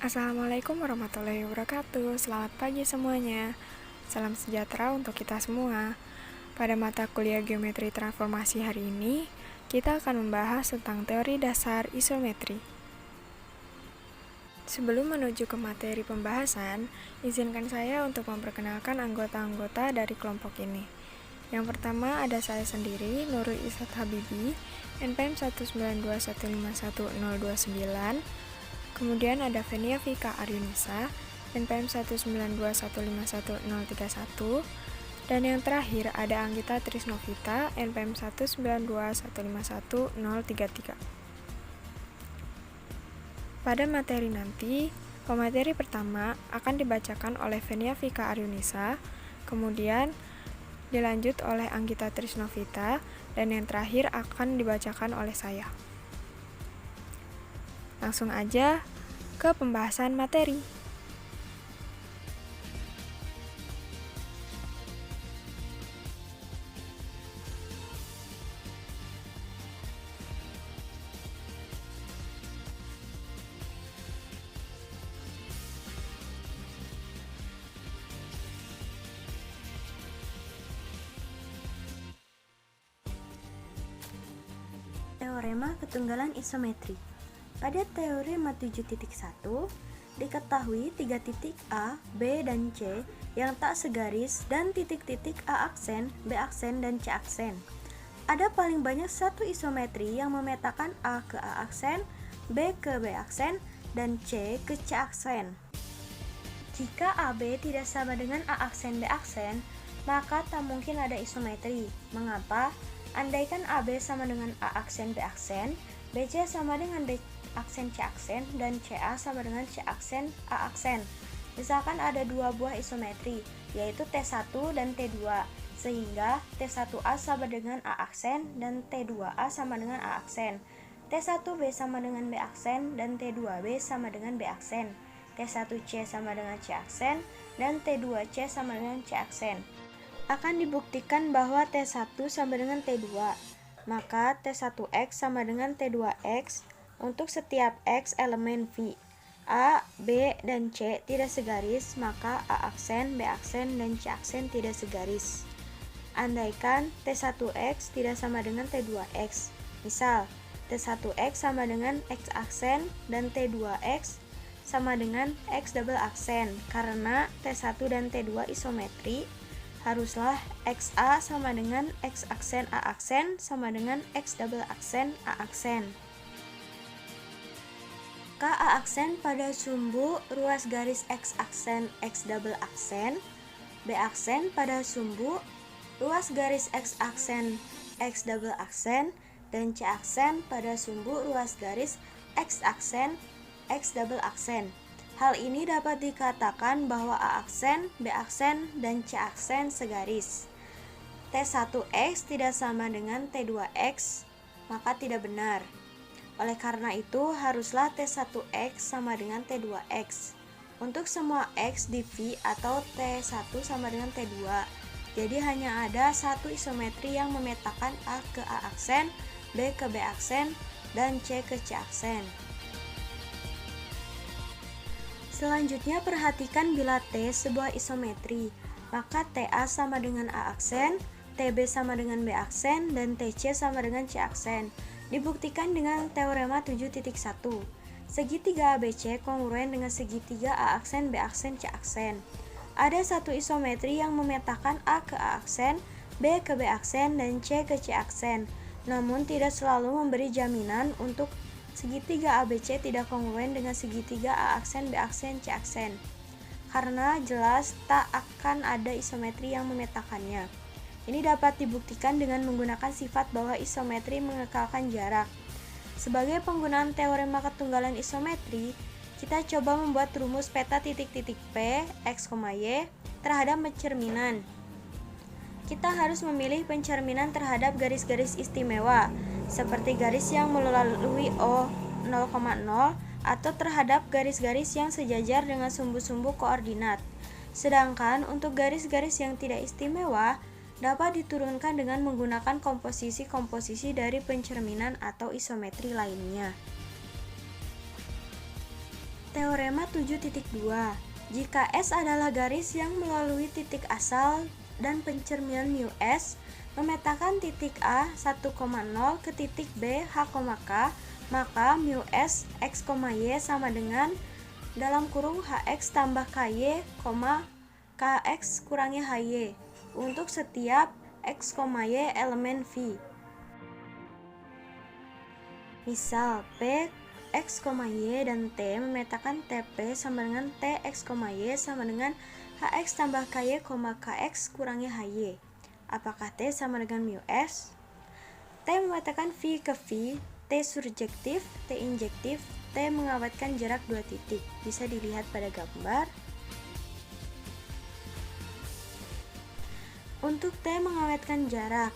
Assalamualaikum warahmatullahi wabarakatuh. Selamat pagi semuanya. Salam sejahtera untuk kita semua. Pada mata kuliah geometri transformasi hari ini, kita akan membahas tentang teori dasar isometri. Sebelum menuju ke materi pembahasan, izinkan saya untuk memperkenalkan anggota-anggota dari kelompok ini. Yang pertama ada saya sendiri, Nurul Isat Habibi, NPM 192151029. Kemudian ada Venia Vika Aryunisa, NPM 192151031. Dan yang terakhir ada Anggita Trisnovita, NPM 192151033. Pada materi nanti, pemateri pertama akan dibacakan oleh Venia Vika Aryunisa, kemudian dilanjut oleh Anggita Trisnovita, dan yang terakhir akan dibacakan oleh saya. Langsung aja ke pembahasan materi. Teorema ketunggalan isometri. Pada teorema 7.1, diketahui tiga titik A, B, dan C yang tak segaris dan titik-titik A aksen, B aksen, dan C aksen. Ada paling banyak satu isometri yang memetakan A ke A aksen, B ke B aksen, dan C ke C aksen. Jika AB tidak sama dengan A aksen B aksen, maka tak mungkin ada isometri. Mengapa? Andaikan AB sama dengan A aksen B aksen, BC sama dengan B aksen C aksen, dan CA sama dengan C aksen A aksen. Misalkan ada dua buah isometri, yaitu T1 dan T2, sehingga T1A sama dengan A aksen dan T2A sama dengan A aksen. T1B sama dengan B aksen dan T2B sama dengan B aksen. T1C sama dengan C aksen dan T2C sama dengan C aksen. Akan dibuktikan bahwa T1 sama dengan T2, maka T1X sama dengan T2X untuk setiap X elemen V. A, B, dan C tidak segaris, maka A aksen, B aksen, dan C aksen tidak segaris. Andaikan T1X tidak sama dengan T2X, misal T1X sama dengan X aksen dan T2X sama dengan X double aksen. Karena T1 dan T2 isometri, haruslah XA sama dengan X aksen A aksen sama dengan X double aksen A aksen. A aksen pada sumbu ruas garis X aksen X double aksen, B aksen pada sumbu ruas garis X aksen X double aksen, dan C aksen pada sumbu ruas garis X aksen X double aksen. Hal ini dapat dikatakan bahwa A aksen, B aksen, dan C aksen segaris. T1X tidak sama dengan T2X, maka tidak benar. Oleh karena itu, haruslah T1X sama dengan T2X. Untuk semua X di V atau T1 sama dengan T2, jadi hanya ada satu isometri yang memetakan A ke A aksen, B ke B aksen, dan C ke C aksen. Selanjutnya perhatikan bila T sebuah isometri, maka TA sama dengan A aksen, TB sama dengan B aksen, dan TC sama dengan C aksen. Dibuktikan dengan teorema 7.1. Segitiga ABC kongruen dengan segitiga A aksen, B aksen, C aksen. Ada satu isometri yang memetakan A ke A aksen, B ke B aksen, dan C ke C aksen. Namun tidak selalu memberi jaminan untuk segitiga ABC tidak kongruen dengan segitiga A aksen, B aksen, C aksen, karena jelas tak akan ada isometri yang memetakannya. Ini dapat dibuktikan dengan menggunakan sifat bahwa isometri mengekalkan jarak. Sebagai penggunaan teorema ketunggalan isometri, kita coba membuat rumus peta titik-titik P, X, Y terhadap pencerminan. Kita harus memilih pencerminan terhadap garis-garis istimewa, seperti garis yang melalui O 0,0 atau terhadap garis-garis yang sejajar dengan sumbu-sumbu koordinat. Sedangkan untuk garis-garis yang tidak istimewa dapat diturunkan dengan menggunakan komposisi-komposisi dari pencerminan atau isometri lainnya. Teorema 7.2. Jika S adalah garis yang melalui titik asal dan pencerminan mu S memetakan titik A 1,0 ke titik B H, K, maka mu S X, Y sama dengan dalam kurung HX tambah KY, KX kurangi HY untuk setiap X, Y elemen V. Misal P, X, Y, dan T memetakan TP sama dengan T, X, Y sama dengan HX tambah KY, KX kurangi HY. Apakah T sama dengan mu S? T memetakan V ke V, T surjektif, T injektif, T mengawetkan jarak 2 titik. Bisa dilihat pada gambar. Untuk T mengawetkan jarak,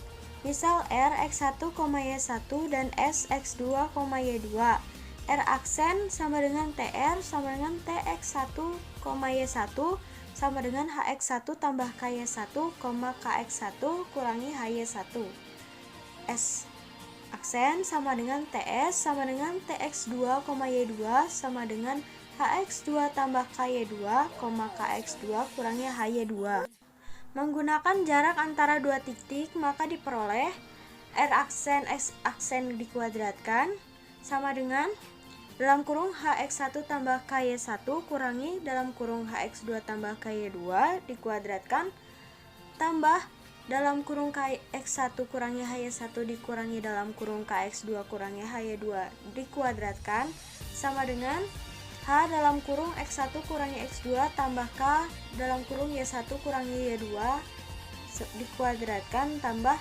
misal R X1, Y1 dan S X2, Y2. R aksen sama dengan TR sama dengan TX1, Y1 sama dengan HX1 tambah KY1, KX1 kurangi HY1. S aksen sama dengan TS sama dengan TX2, Y2 sama dengan HX2 tambah KY2, KX2 kurangi HY2. Menggunakan jarak antara dua titik, maka diperoleh R aksen S aksen dikuadratkan sama dengan dalam kurung HX1 tambah KY1 kurangi dalam kurung HX2 tambah KY2 dikuadratkan tambah dalam kurung KX1 kurangi HY1 dikurangi dalam kurung KX2 kurangi HY2 dikuadratkan sama dengan H dalam kurung X1 kurangi X2 tambah K dalam kurung Y1 kurangi Y2 dikuadratkan tambah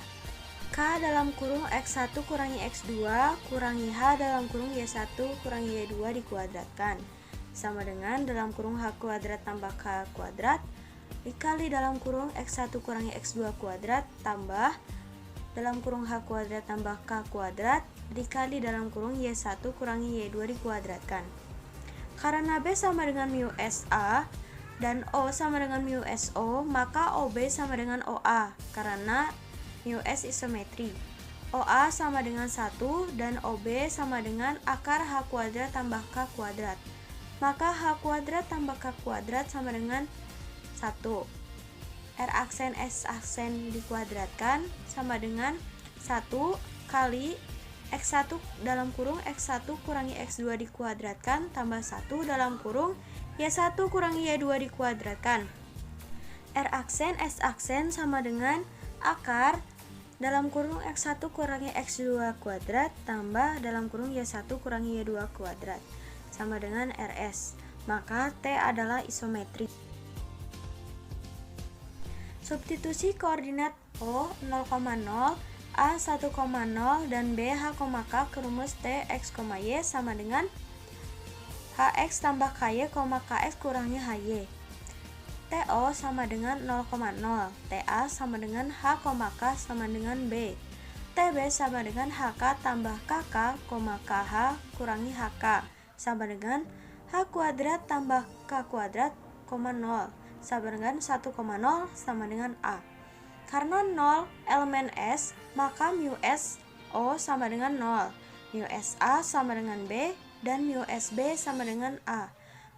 K dalam kurung X1 kurangi X2 kurangi H dalam kurung Y1 kurangi Y2 dikuadratkan sama dengan dalam kurung H kuadrat tambah K kuadrat dikali dalam kurung X1 kurangi X2 kuadrat tambah dalam kurung H kuadrat tambah K kuadrat dikali dalam kurung Y1 kurangi Y2 dikuadratkan. Karena B sama dengan mu SA dan O sama dengan mu SO, maka OB sama dengan OA karena mu S isometri. OA sama dengan 1 dan OB sama dengan akar H kuadrat tambah K kuadrat. Maka H kuadrat tambah K kuadrat sama dengan 1. R aksen S aksen dikuadratkan sama dengan 1 kali X1 dalam kurung X1 kurangi X2 dikuadratkan tambah 1 dalam kurung Y1 kurangi Y2 dikuadratkan. R aksen S aksen sama dengan akar dalam kurung X1 kurangi X2 kuadrat tambah dalam kurung Y1 kurangi Y2 kuadrat sama dengan RS. Maka T adalah isometri. Substitusi koordinat O 0,0, A 1,0 dan B H, K ke rumus T X, Y sama dengan HX tambah KY, KX kurangi HY. TO sama dengan 0,0, TA sama dengan H, K sama dengan B. TB sama dengan HK tambah KK, KH kurangi HK sama dengan H kuadrat tambah K kuadrat, 0 sama dengan 1,0 sama dengan A. Karena 0 elemen S, maka mu S O sama dengan 0, mu SA sama dengan B, dan mu SB sama dengan A.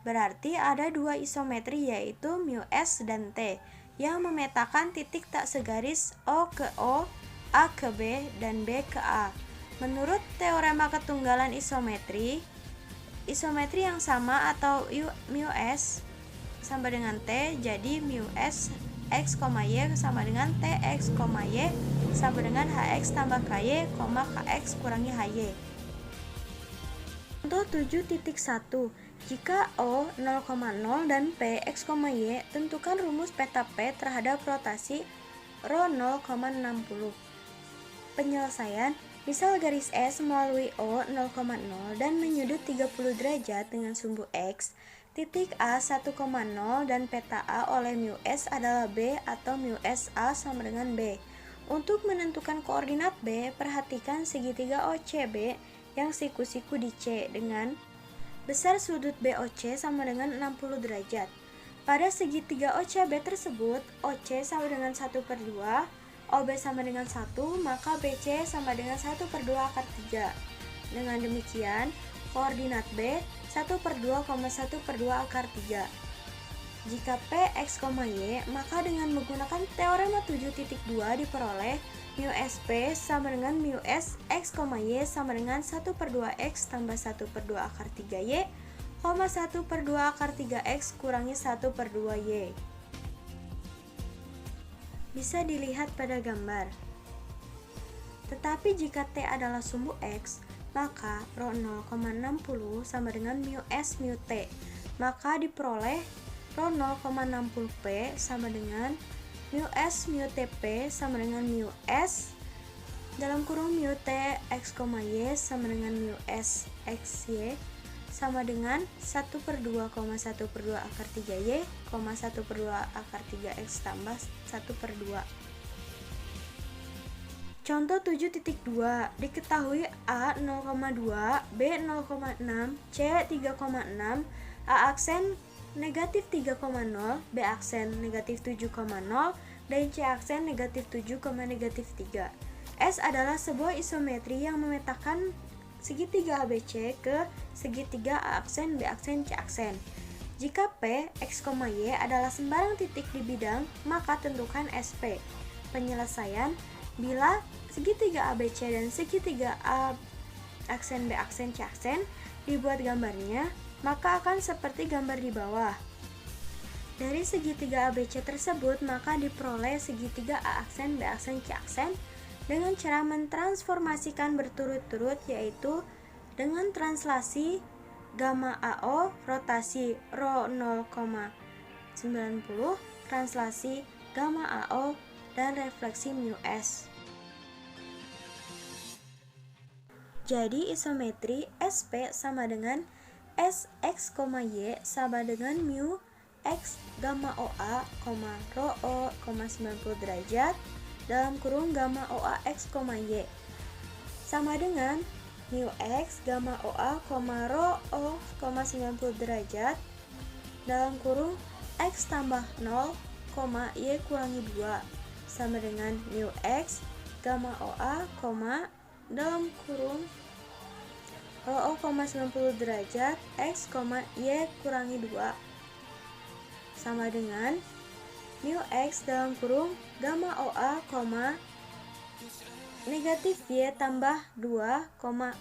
Berarti ada dua isometri yaitu mu S dan T yang memetakan titik tak segaris O ke O, A ke B, dan B ke A. Menurut teorema ketunggalan isometri yang sama atau mu S sama dengan T, jadi mu S X, Y sama dengan T X, Y sama dengan HX tambah KY, KX kurangi HY. Contoh 7.1. Jika O 0,0 dan P X, Y, tentukan rumus peta P terhadap rotasi ρ 0,60. Penyelesaian, misal garis S melalui O 0,0 dan menyudut 30 derajat dengan sumbu X, titik A 1,0 dan peta A oleh mu S adalah B atau mu SA sama dengan B. Untuk menentukan koordinat B, perhatikan segitiga OCB yang siku-siku di C dengan besar sudut BOC sama dengan 60 derajat. Pada segitiga OCB tersebut, OC sama dengan 1/2, OB sama dengan 1, maka BC sama dengan 1/2 akar 3. Dengan demikian, koordinat B 1/2,1/2 akar 3. Jika P, X, Y, maka dengan menggunakan teorema 7.2 diperoleh mu SP sama dengan mu S, X, Y sama dengan 1/2X tambah 1/2 akar 3Y, 1/2 akar 3X kurangi 1/2Y. Bisa dilihat pada gambar. Tetapi jika T adalah sumbu X, maka rho 0,60 sama dengan mu S mu T, maka diperoleh rho 0,60P sama dengan mu S mu TP sama dengan mu S dalam kurung mu T X, Y sama dengan mu S X, Y sama dengan 1/2,1/2 akar 3Y, 1/2 akar 3X tambah 1/2. Contoh 7.2, diketahui A 0,2, B 0,6, C 3,6, A aksen negatif 3,0, B aksen negatif 7,0, dan C aksen negatif 7, negatif 3. S adalah sebuah isometri yang memetakan segitiga ABC ke segitiga A aksen, B aksen, C aksen. Jika P, X, Y adalah sembarang titik di bidang, maka tentukan SP. Penyelesaian, bila segitiga ABC dan segitiga A aksen, B aksen, C aksen dibuat gambarnya, maka akan seperti gambar di bawah. Dari segitiga ABC tersebut, maka diperoleh segitiga A aksen, B aksen, C aksen dengan cara mentransformasikan berturut-turut, yaitu dengan translasi gamma AO, rotasi rho 0,90, translasi gamma AO, dan refleksi mu S. Jadi isometri SP sama dengan SX, Y sama dengan mu X gamma OA, rho O, 90 derajat dalam kurung gamma OA X, Y sama dengan mu X gamma OA, rho O, 90 derajat dalam kurung X tambah 0, Y kurangi 2 sama dengan mu X gamma OA, dalam kurung rho O, 90 derajat X, Y kurangi 2 sama dengan mu X dalam kurung gamma OA, negatif Y tambah 2,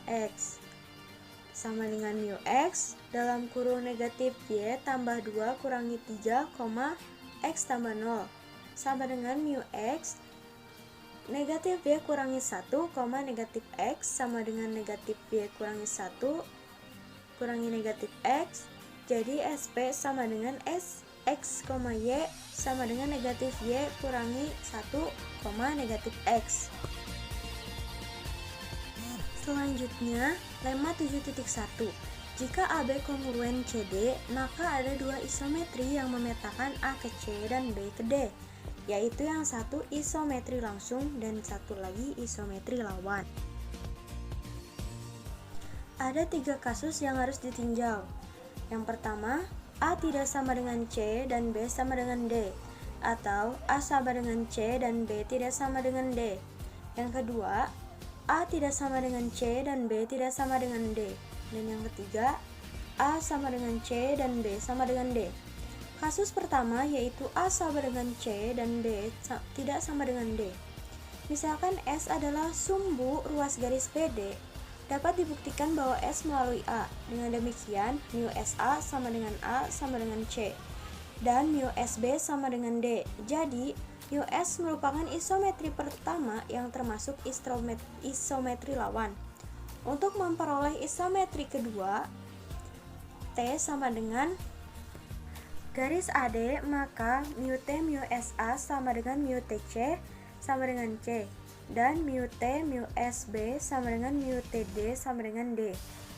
X sama dengan mu X dalam kurung negatif Y tambah 2 kurangi 3, X tambah 0 sama dengan mu X negatif Y kurangi 1, negatif X sama dengan negatif Y kurangi 1 kurangi negatif X. Jadi SP sama dengan X, Y sama dengan negatif Y kurangi 1, negatif X. Selanjutnya, lemma 7.1. Jika AB kongruen CD, maka ada dua isometri yang memetakan A ke C dan B ke D, yaitu yang satu isometri langsung dan satu lagi isometri lawan. Ada 3 kasus yang harus ditinjau. Yang pertama, A tidak sama dengan C dan B sama dengan D, atau A sama dengan C dan B tidak sama dengan D. Yang kedua, A tidak sama dengan C dan B tidak sama dengan D. Dan yang ketiga, A sama dengan C dan B sama dengan D. Kasus pertama yaitu A sama dengan C dan B tidak sama dengan D. Misalkan S adalah sumbu ruas garis BD, dapat dibuktikan bahwa S melalui A. Dengan demikian, mu SA sama dengan A sama dengan C, dan mu SB sama dengan D. Jadi, mu S merupakan isometri pertama yang termasuk isometri lawan. Untuk memperoleh isometri kedua, T sama dengan garis AD, maka mu T mu SA sama dengan mu TC sama dengan C, dan mu T mu SB sama dengan mu TD sama dengan D.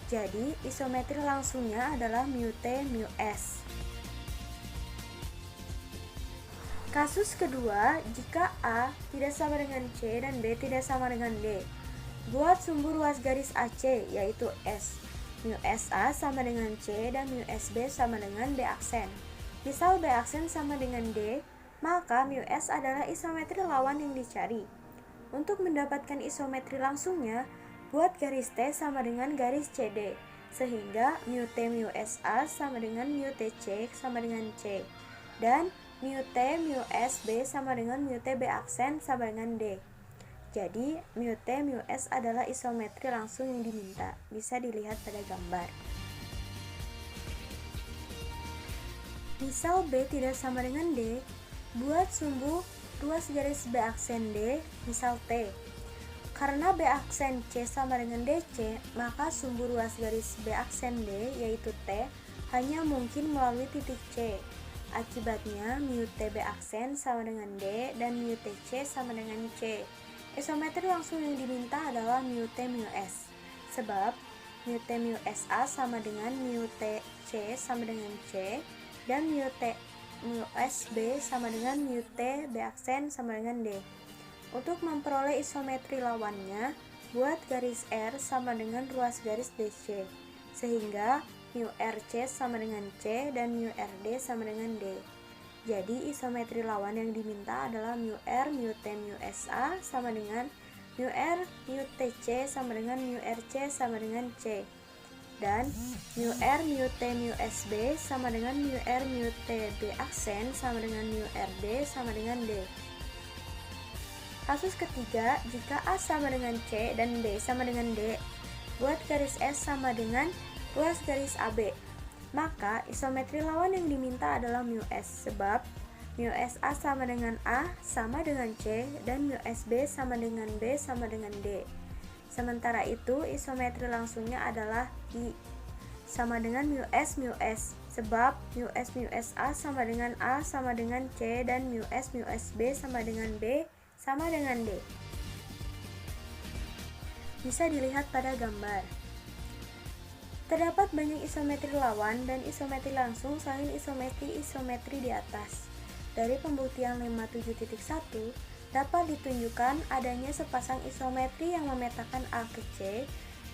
Jadi isometri langsungnya adalah mu T mu S. Kasus kedua, jika A tidak sama dengan C dan B tidak sama dengan D. Buat sumbu ruas garis AC, yaitu S. Mu SA sama dengan C dan mu SB sama dengan B aksen. Misal B aksen sama dengan D, maka mu S adalah isometri lawan yang dicari. Untuk mendapatkan isometri langsungnya, buat garis T sama dengan garis CD. sehingga mu T mu SA sama dengan mu TC sama dengan C, dan mu T mu SB sama dengan mu T B aksen sama dengan D. Jadi, mu T mu S adalah isometri langsung yang diminta, bisa dilihat pada gambar. Misal B tidak sama dengan D, buat sumbu ruas garis B aksen D, misal T. Karena B aksen C sama dengan DC, maka sumbu ruas garis B aksen D, yaitu T, hanya mungkin melalui titik C. Akibatnya, mu T B aksen sama dengan D, dan mu TC sama dengan C. Isometri langsung yang diminta adalah mu T mu S, sebab mu T mu SA sama dengan mu TC sama dengan C, dan mu T mu SB sama dengan mu T B aksen sama dengan D. Untuk memperoleh isometri lawannya, buat garis R sama dengan ruas garis DC, sehingga mu RC sama dengan C dan mu RD sama dengan D. Jadi isometri lawan yang diminta adalah mu R mu T mu SA sama dengan mu R mu TC sama dengan mu RC sama dengan C, dan mu R mu T mu SB sama dengan mu R mu T B aksen sama dengan mu RD sama dengan D. Kasus ketiga, jika A sama dengan C dan B sama dengan D, buat garis S sama dengan ruas garis AB, maka isometri lawan yang diminta adalah mu S, sebab mu SA sama dengan A sama dengan C, dan mu SB sama dengan B sama dengan D. Sementara itu, isometri langsungnya adalah I sama dengan mu S, sebab mu SA sama dengan A sama dengan C, dan mu SB sama dengan B sama dengan D. Bisa dilihat pada gambar. Terdapat banyak isometri lawan dan isometri langsung selain isometri di atas. Dari pembuktian lemma 7.1, dapat ditunjukkan adanya sepasang isometri yang memetakan A ke C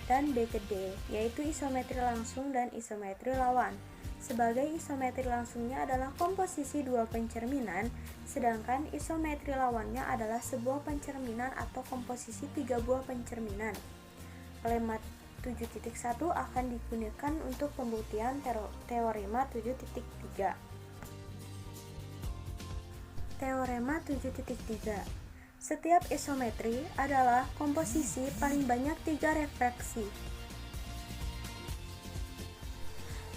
dan B ke D, yaitu isometri langsung dan isometri lawan. Sebagai isometri langsungnya adalah komposisi dua pencerminan, sedangkan isometri lawannya adalah sebuah pencerminan atau komposisi tiga buah pencerminan. Lemma 7.1 akan digunakan untuk pembuktian teorema 7.3. Teorema 7.3. Setiap isometri adalah komposisi paling banyak 3 refleksi.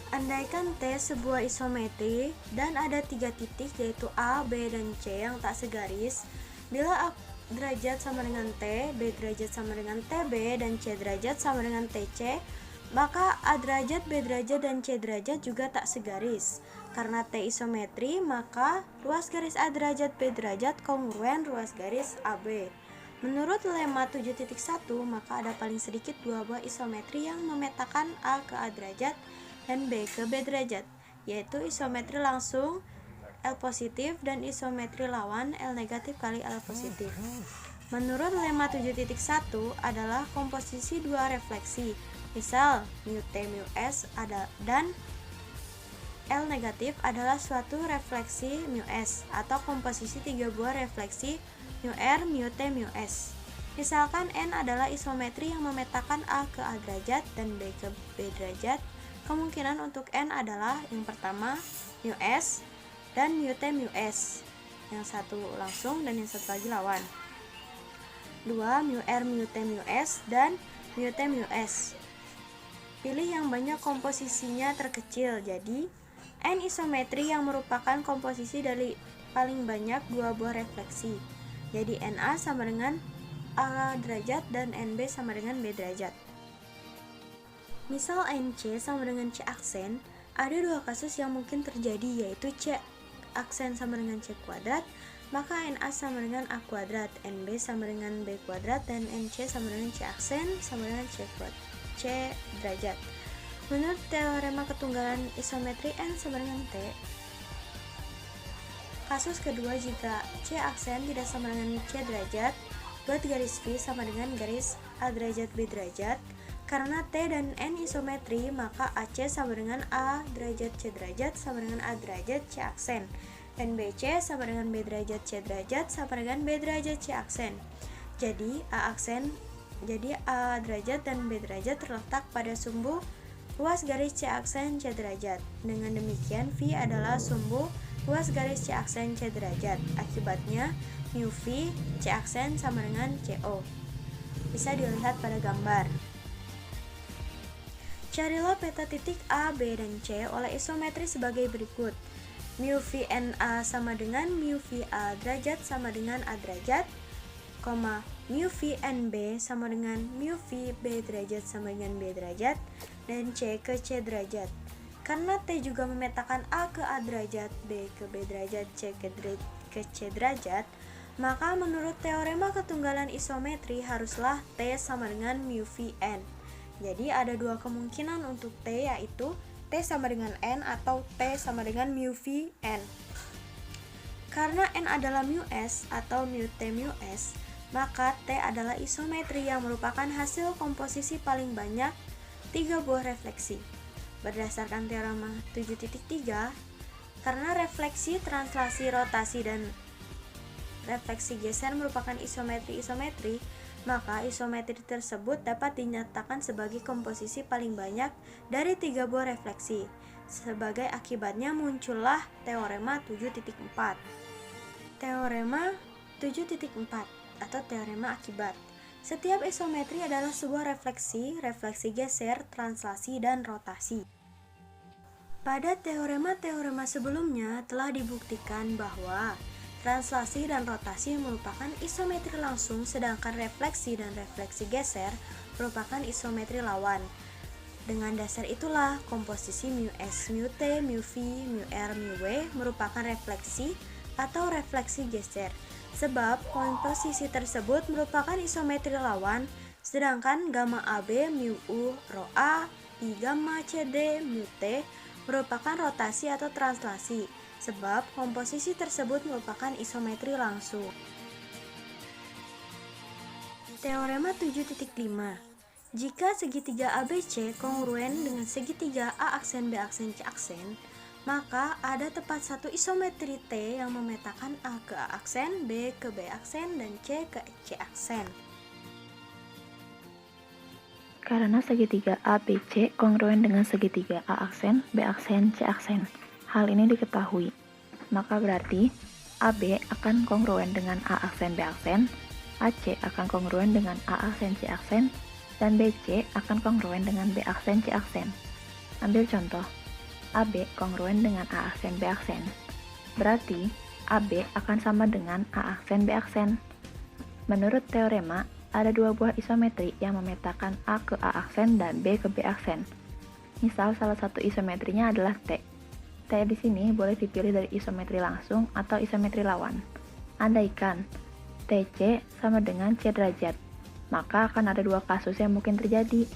Andaikan T sebuah isometri dan ada 3 titik yaitu A, B, dan C yang tak segaris, bila A derajat sama dengan T, B derajat sama dengan TB, dan C derajat sama dengan TC, maka A derajat, B derajat, dan C derajat juga tak segaris. Karena T isometri, maka ruas garis A derajat B derajat kongruen ruas garis AB. Menurut lemma 7.1, maka ada paling sedikit dua buah isometri yang memetakan A ke A derajat dan B ke B derajat, yaitu isometri langsung L positif dan isometri lawan L negatif kali L positif. Menurut lemma 7.1 adalah komposisi dua refleksi, misal mu T mu S ada dan L negatif adalah suatu refleksi mu S, atau komposisi tiga buah refleksi mu R, mu T, mu S. Misalkan N adalah isometri yang memetakan A ke A derajat dan B ke B derajat. Kemungkinan untuk N adalah yang pertama mu S dan mu T, mu S. Yang satu langsung dan yang satu lagi lawan. 2. Mu R, mu T, mu S dan mu T, mu S. Pilih yang banyak komposisinya terkecil, jadi N isometri yang merupakan komposisi dari paling banyak dua buah refleksi. Jadi NA sama dengan A derajat dan NB sama dengan B derajat. Misal NC sama dengan C aksen, ada dua kasus yang mungkin terjadi, yaitu C aksen sama dengan C kuadrat, maka NA sama dengan A kuadrat, NB sama dengan B kuadrat, dan NC sama dengan C aksen sama dengan C derajat. Menurut teorema ketunggalan isometri N sama dengan T, kasus kedua jika C aksen tidak sama dengan C derajat, buat garis V sama dengan garis A derajat B derajat. Karena T dan N isometri, maka AC sama dengan A derajat C derajat sama dengan A derajat C aksen, dan BC sama dengan B derajat C derajat sama dengan B derajat C aksen. Jadi A derajat dan B derajat terletak pada sumbu ruas garis C aksen C derajat. Dengan demikian, V adalah sumbu ruas garis C aksen C derajat. Akibatnya, mu V C aksen sama dengan CO. Bisa dilihat pada gambar. Carilah peta titik A, B, dan C oleh isometri sebagai berikut. Mu V NA sama dengan mu V A derajat sama dengan A derajat, mu V NB sama dengan mu V B derajat sama dengan B derajat, dan C ke C derajat. Karena T juga memetakan A ke A derajat, B ke B derajat, C ke C derajat, maka menurut teorema ketunggalan isometri haruslah T sama dengan mu V N. Jadi ada dua kemungkinan untuk T, yaitu T sama dengan N atau T sama dengan mu V N. Karena N adalah mu S atau mu T mu S, maka T adalah isometri yang merupakan hasil komposisi paling banyak 3 buah refleksi. Berdasarkan teorema 7.3, karena refleksi, translasi, rotasi, dan refleksi geser merupakan isometri-isometri, maka isometri tersebut dapat dinyatakan sebagai komposisi paling banyak dari 3 buah refleksi. Sebagai akibatnya muncullah teorema 7.4. Teorema 7.4 atau teorema akibat. Setiap isometri adalah sebuah refleksi, refleksi geser, translasi, dan rotasi. Pada teorema-teorema sebelumnya telah dibuktikan bahwa translasi dan rotasi merupakan isometri langsung, sedangkan refleksi dan refleksi geser merupakan isometri lawan. Dengan dasar itulah komposisi mu S, mu T, mu V, mu R, mu W merupakan refleksi atau refleksi geser, sebab komposisi tersebut merupakan isometri lawan, sedangkan gamma AB, mu U, rho A, I gamma CD, mu T merupakan rotasi atau translasi, sebab komposisi tersebut merupakan isometri langsung. Teorema 7.5. Jika segitiga ABC kongruen dengan segitiga A aksen B aksen C aksen, maka ada tepat satu isometri T yang memetakan A ke A aksen, B ke B aksen, dan C ke C aksen. Karena segitiga ABC kongruen dengan segitiga A aksen, B aksen, C aksen. Hal ini diketahui, maka berarti AB akan kongruen dengan A aksen B aksen, AC akan kongruen dengan A aksen C aksen, dan BC akan kongruen dengan B aksen C aksen. Ambil contoh, AB kongruen dengan A aksen B aksen. Berarti AB akan sama dengan A aksen B aksen. Menurut teorema, ada 2 buah isometri yang memetakan A ke A aksen dan B ke B aksen. Misal salah satu isometrinya adalah T. T di sini boleh dipilih dari isometri langsung atau isometri lawan. Andaikan TC sama dengan C derajat, maka akan ada 2 kasus yang mungkin terjadi,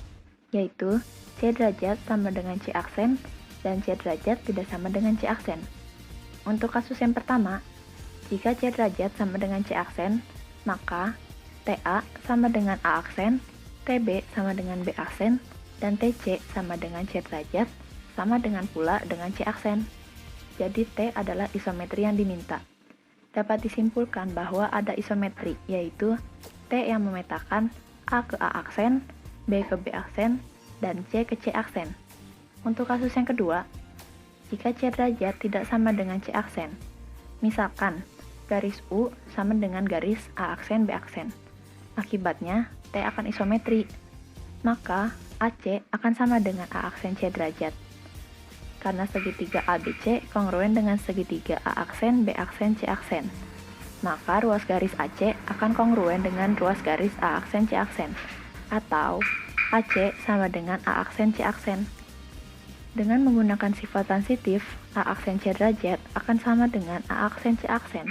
yaitu C derajat sama dengan C aksen dan C derajat tidak sama dengan C aksen. Untuk kasus yang pertama, jika C derajat sama dengan C aksen, maka TA sama dengan A aksen, TB sama dengan B aksen, dan TC sama dengan C derajat, sama dengan pula dengan C aksen. Jadi T adalah isometri yang diminta. Dapat disimpulkan bahwa ada isometri, yaitu T yang memetakan A ke A aksen, B ke B aksen, dan C ke C aksen. Untuk kasus yang kedua, jika C derajat tidak sama dengan C aksen, misalkan garis U sama dengan garis A aksen B aksen, akibatnya T akan isometri, maka AC akan sama dengan A aksen C derajat. Karena segitiga ABC kongruen dengan segitiga A aksen B aksen C aksen, maka ruas garis AC akan kongruen dengan ruas garis A aksen C aksen, atau AC sama dengan A aksen C aksen. Dengan menggunakan sifat transitif, A aksen C derajat akan sama dengan A aksen C aksen.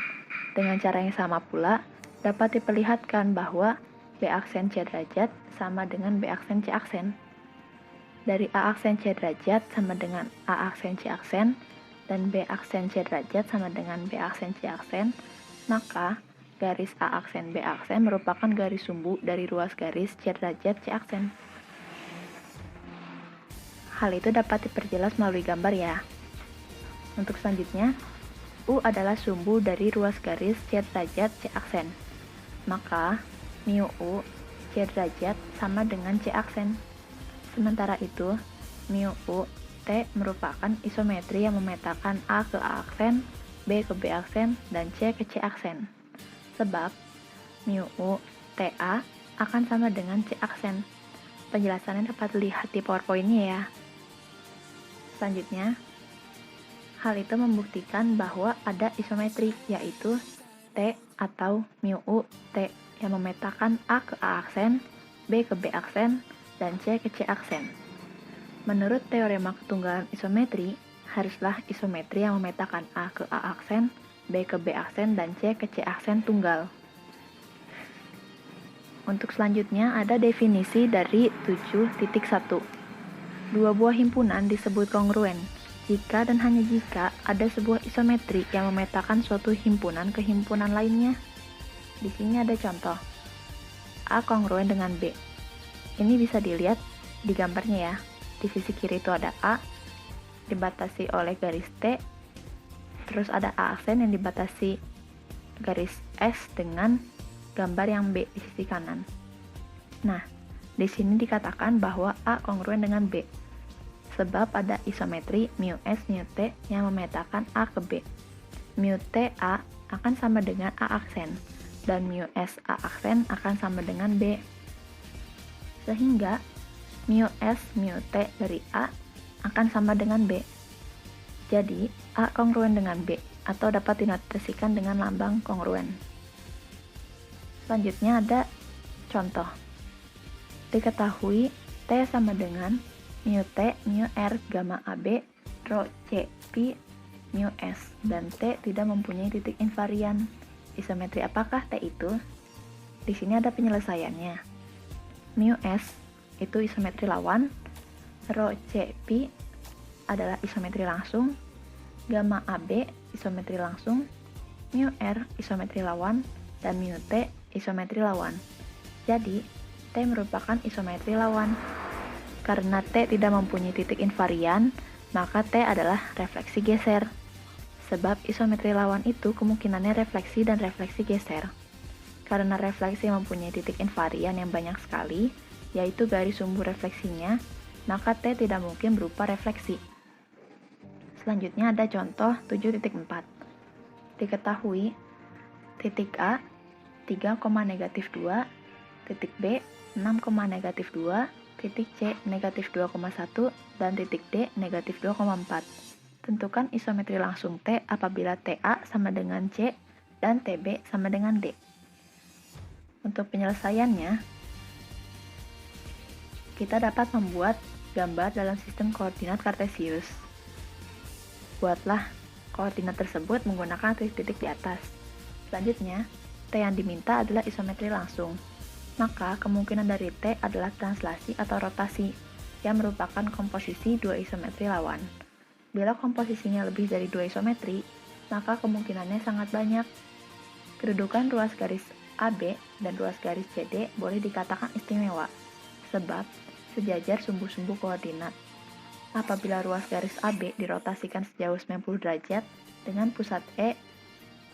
Dengan cara yang sama pula, dapat diperlihatkan bahwa B aksen C derajat sama dengan B aksen C aksen. Dari A aksen C derajat sama dengan A aksen C aksen, dan B aksen C derajat sama dengan B aksen C aksen, maka garis A aksen B aksen merupakan garis sumbu dari ruas garis C derajat C aksen. Hal itu dapat diperjelas melalui gambar ya. Untuk selanjutnya, U adalah sumbu dari ruas garis C derajat C aksen. Maka, mu U C derajat sama dengan C aksen. Sementara itu, mu U, T merupakan isometri yang memetakan A ke A aksen, B ke B aksen, dan C ke C aksen. Sebab mu U, TA akan sama dengan C aksen. Penjelasannya dapat dilihat di PowerPoint-nya ya. Selanjutnya, hal itu membuktikan bahwa ada isometri, yaitu T atau mu U, T yang memetakan A ke A aksen, B ke B aksen, dan C ke C aksen. Menurut teorema ketunggalan isometri, haruslah isometri yang memetakan A ke A aksen, B ke B aksen, dan C ke C aksen tunggal. Untuk selanjutnya ada definisi dari 7.1. Dua buah himpunan disebut kongruen jika dan hanya jika ada sebuah isometri yang memetakan suatu himpunan ke himpunan lainnya. Di sini ada contoh. A kongruen dengan B. Ini bisa dilihat di gambarnya ya. Di sisi kiri itu ada A, dibatasi oleh garis T, terus ada A aksen yang dibatasi garis S dengan gambar yang B di sisi kanan. Nah, di sini dikatakan bahwa A kongruen dengan B, sebab ada isometri mu S mu T yang memetakan A ke B. Mu T A akan sama dengan A aksen, dan mu S A aksen akan sama dengan B. Sehingga mu S mu T dari A akan sama dengan B. Jadi, A kongruen dengan B, atau dapat dinotasikan dengan lambang kongruen. Selanjutnya ada contoh. Diketahui T sama dengan mu T mu R gamma AB rho C pi mu S, dan T tidak mempunyai titik invarian. Isometri apakah T itu? Di sini ada penyelesaiannya. Mu S itu isometri lawan, rho C pi adalah isometri langsung, gamma AB isometri langsung, mu R isometri lawan, dan mu T isometri lawan. Jadi, T merupakan isometri lawan. Karena T tidak mempunyai titik invarian, maka T adalah refleksi geser. Sebab isometri lawan itu kemungkinannya refleksi dan refleksi geser. Karena refleksi mempunyai titik invarian yang banyak sekali, yaitu garis sumbu refleksinya, maka T tidak mungkin berupa refleksi. Selanjutnya ada contoh 7.4. Diketahui titik A 3, -2, titik B 6, -2, titik C -2,1, dan titik D -2,4. Tentukan isometri langsung T apabila TA sama dengan C dan TB sama dengan D. Untuk penyelesaiannya, kita dapat membuat gambar dalam sistem koordinat kartesius. Buatlah koordinat tersebut menggunakan titik-titik di atas. Selanjutnya, T yang diminta adalah isometri langsung. Maka kemungkinan dari T adalah translasi atau rotasi, yang merupakan komposisi dua isometri lawan. Bila komposisinya lebih dari dua isometri, maka kemungkinannya sangat banyak. Kedudukan ruas garis AB dan ruas garis CD boleh dikatakan istimewa, sebab sejajar sumbu-sumbu koordinat. Apabila ruas garis AB dirotasikan sejauh 90 derajat dengan pusat E,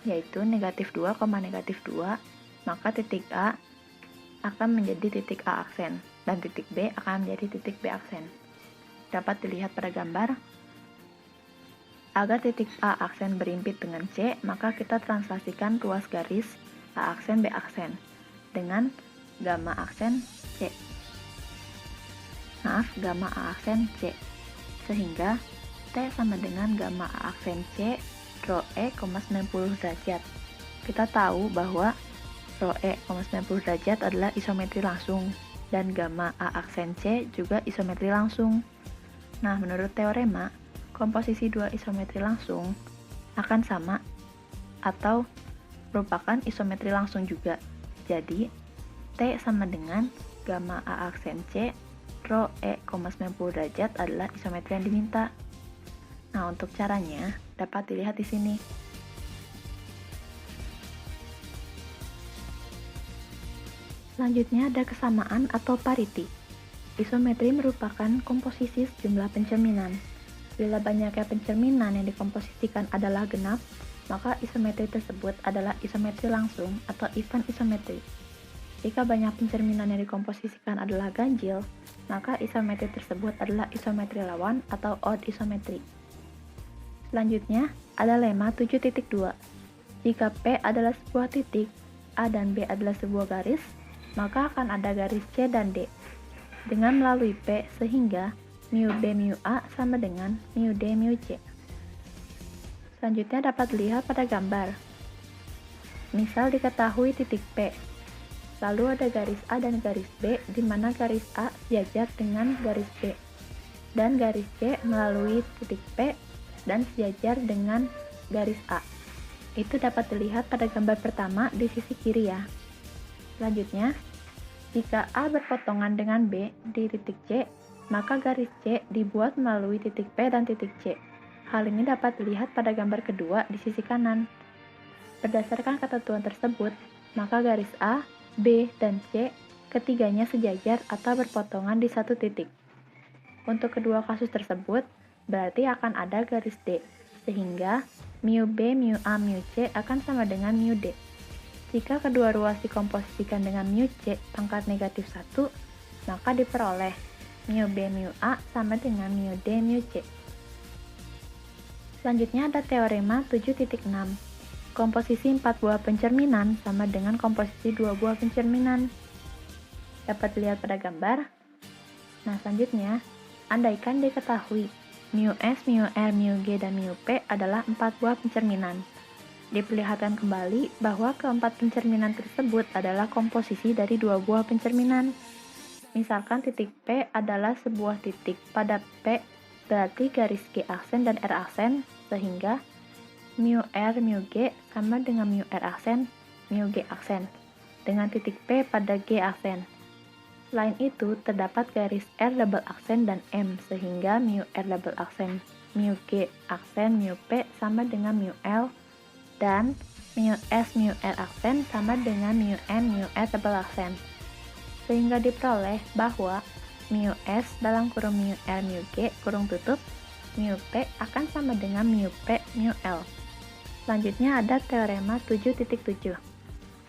yaitu -2, -2, maka titik A akan menjadi titik A aksen, dan titik B akan menjadi titik B aksen. Dapat dilihat pada gambar. Agar titik A aksen berimpit dengan C, maka kita translasikan ruas garis A aksen B aksen dengan gamma aksen C. Gamma A aksen C. Sehingga T sama dengan gamma A aksen C rho E, 90 derajat. Kita tahu bahwa rho E, 90 derajat adalah isometri langsung, dan gamma A aksen C juga isometri langsung. Nah, menurut teorema, komposisi dua isometri langsung akan sama atau merupakan isometri langsung juga. Jadi, T sama dengan gamma A aksen C rho E, 90 derajat adalah isometri yang diminta. Nah, untuk caranya dapat dilihat di sini. Selanjutnya ada kesamaan atau parity. Isometri merupakan komposisi sejumlah pencerminan. Bila banyaknya pencerminan yang dikomposisikan adalah genap, maka isometri tersebut adalah isometri langsung atau even isometri. Jika banyak pencerminan yang dikomposisikan adalah ganjil, maka isometri tersebut adalah isometri lawan atau odd isometri. Selanjutnya, ada lemma 7.2. Jika P adalah sebuah titik, A dan B adalah sebuah garis, maka akan ada garis C dan D. Dengan melalui P sehingga mu B mu A sama dengan mu D mu C. Selanjutnya dapat dilihat pada gambar. Misal diketahui titik P. Lalu ada garis A dan garis B, di mana garis A sejajar dengan garis B, dan garis C melalui titik P dan sejajar dengan garis A. Itu dapat dilihat pada gambar pertama di sisi kiri ya. Selanjutnya, jika A berpotongan dengan B di titik C, maka garis C dibuat melalui titik P dan titik C. Hal ini dapat dilihat pada gambar kedua di sisi kanan. Berdasarkan ketentuan tersebut, maka garis A, B, dan C ketiganya sejajar atau berpotongan di satu titik. Untuk kedua kasus tersebut, berarti akan ada garis D, sehingga mu B, mu A, mu C akan sama dengan mu D. Jika kedua ruas dikomposisikan dengan mu C pangkat negatif 1, maka diperoleh mu B, mu A sama dengan mu D, mu C. Selanjutnya ada teorema 7.6. Komposisi 4 buah pencerminan sama dengan komposisi 2 buah pencerminan. Dapat dilihat pada gambar. Nah, selanjutnya, andaikan diketahui mu S, mu R, mu G, dan mu P adalah 4 buah pencerminan. Diperlihatkan kembali bahwa keempat pencerminan tersebut adalah komposisi dari 2 buah pencerminan. Misalkan titik P adalah sebuah titik pada P, berarti garis G aksen dan R aksen, sehingga mu R, mu G sama dengan mu R aksen, mu G aksen, dengan titik P pada G aksen. Selain itu, terdapat garis R double aksen dan M, sehingga mu R double aksen, mu G aksen, mu P sama dengan mu L, dan mu S, mu R aksen sama dengan mu M, mu R double aksen. Sehingga diperoleh bahwa mu S dalam kurung mu R, mu G, kurung tutup, mu P akan sama dengan mu P, mu L. Selanjutnya ada teorema 7.7.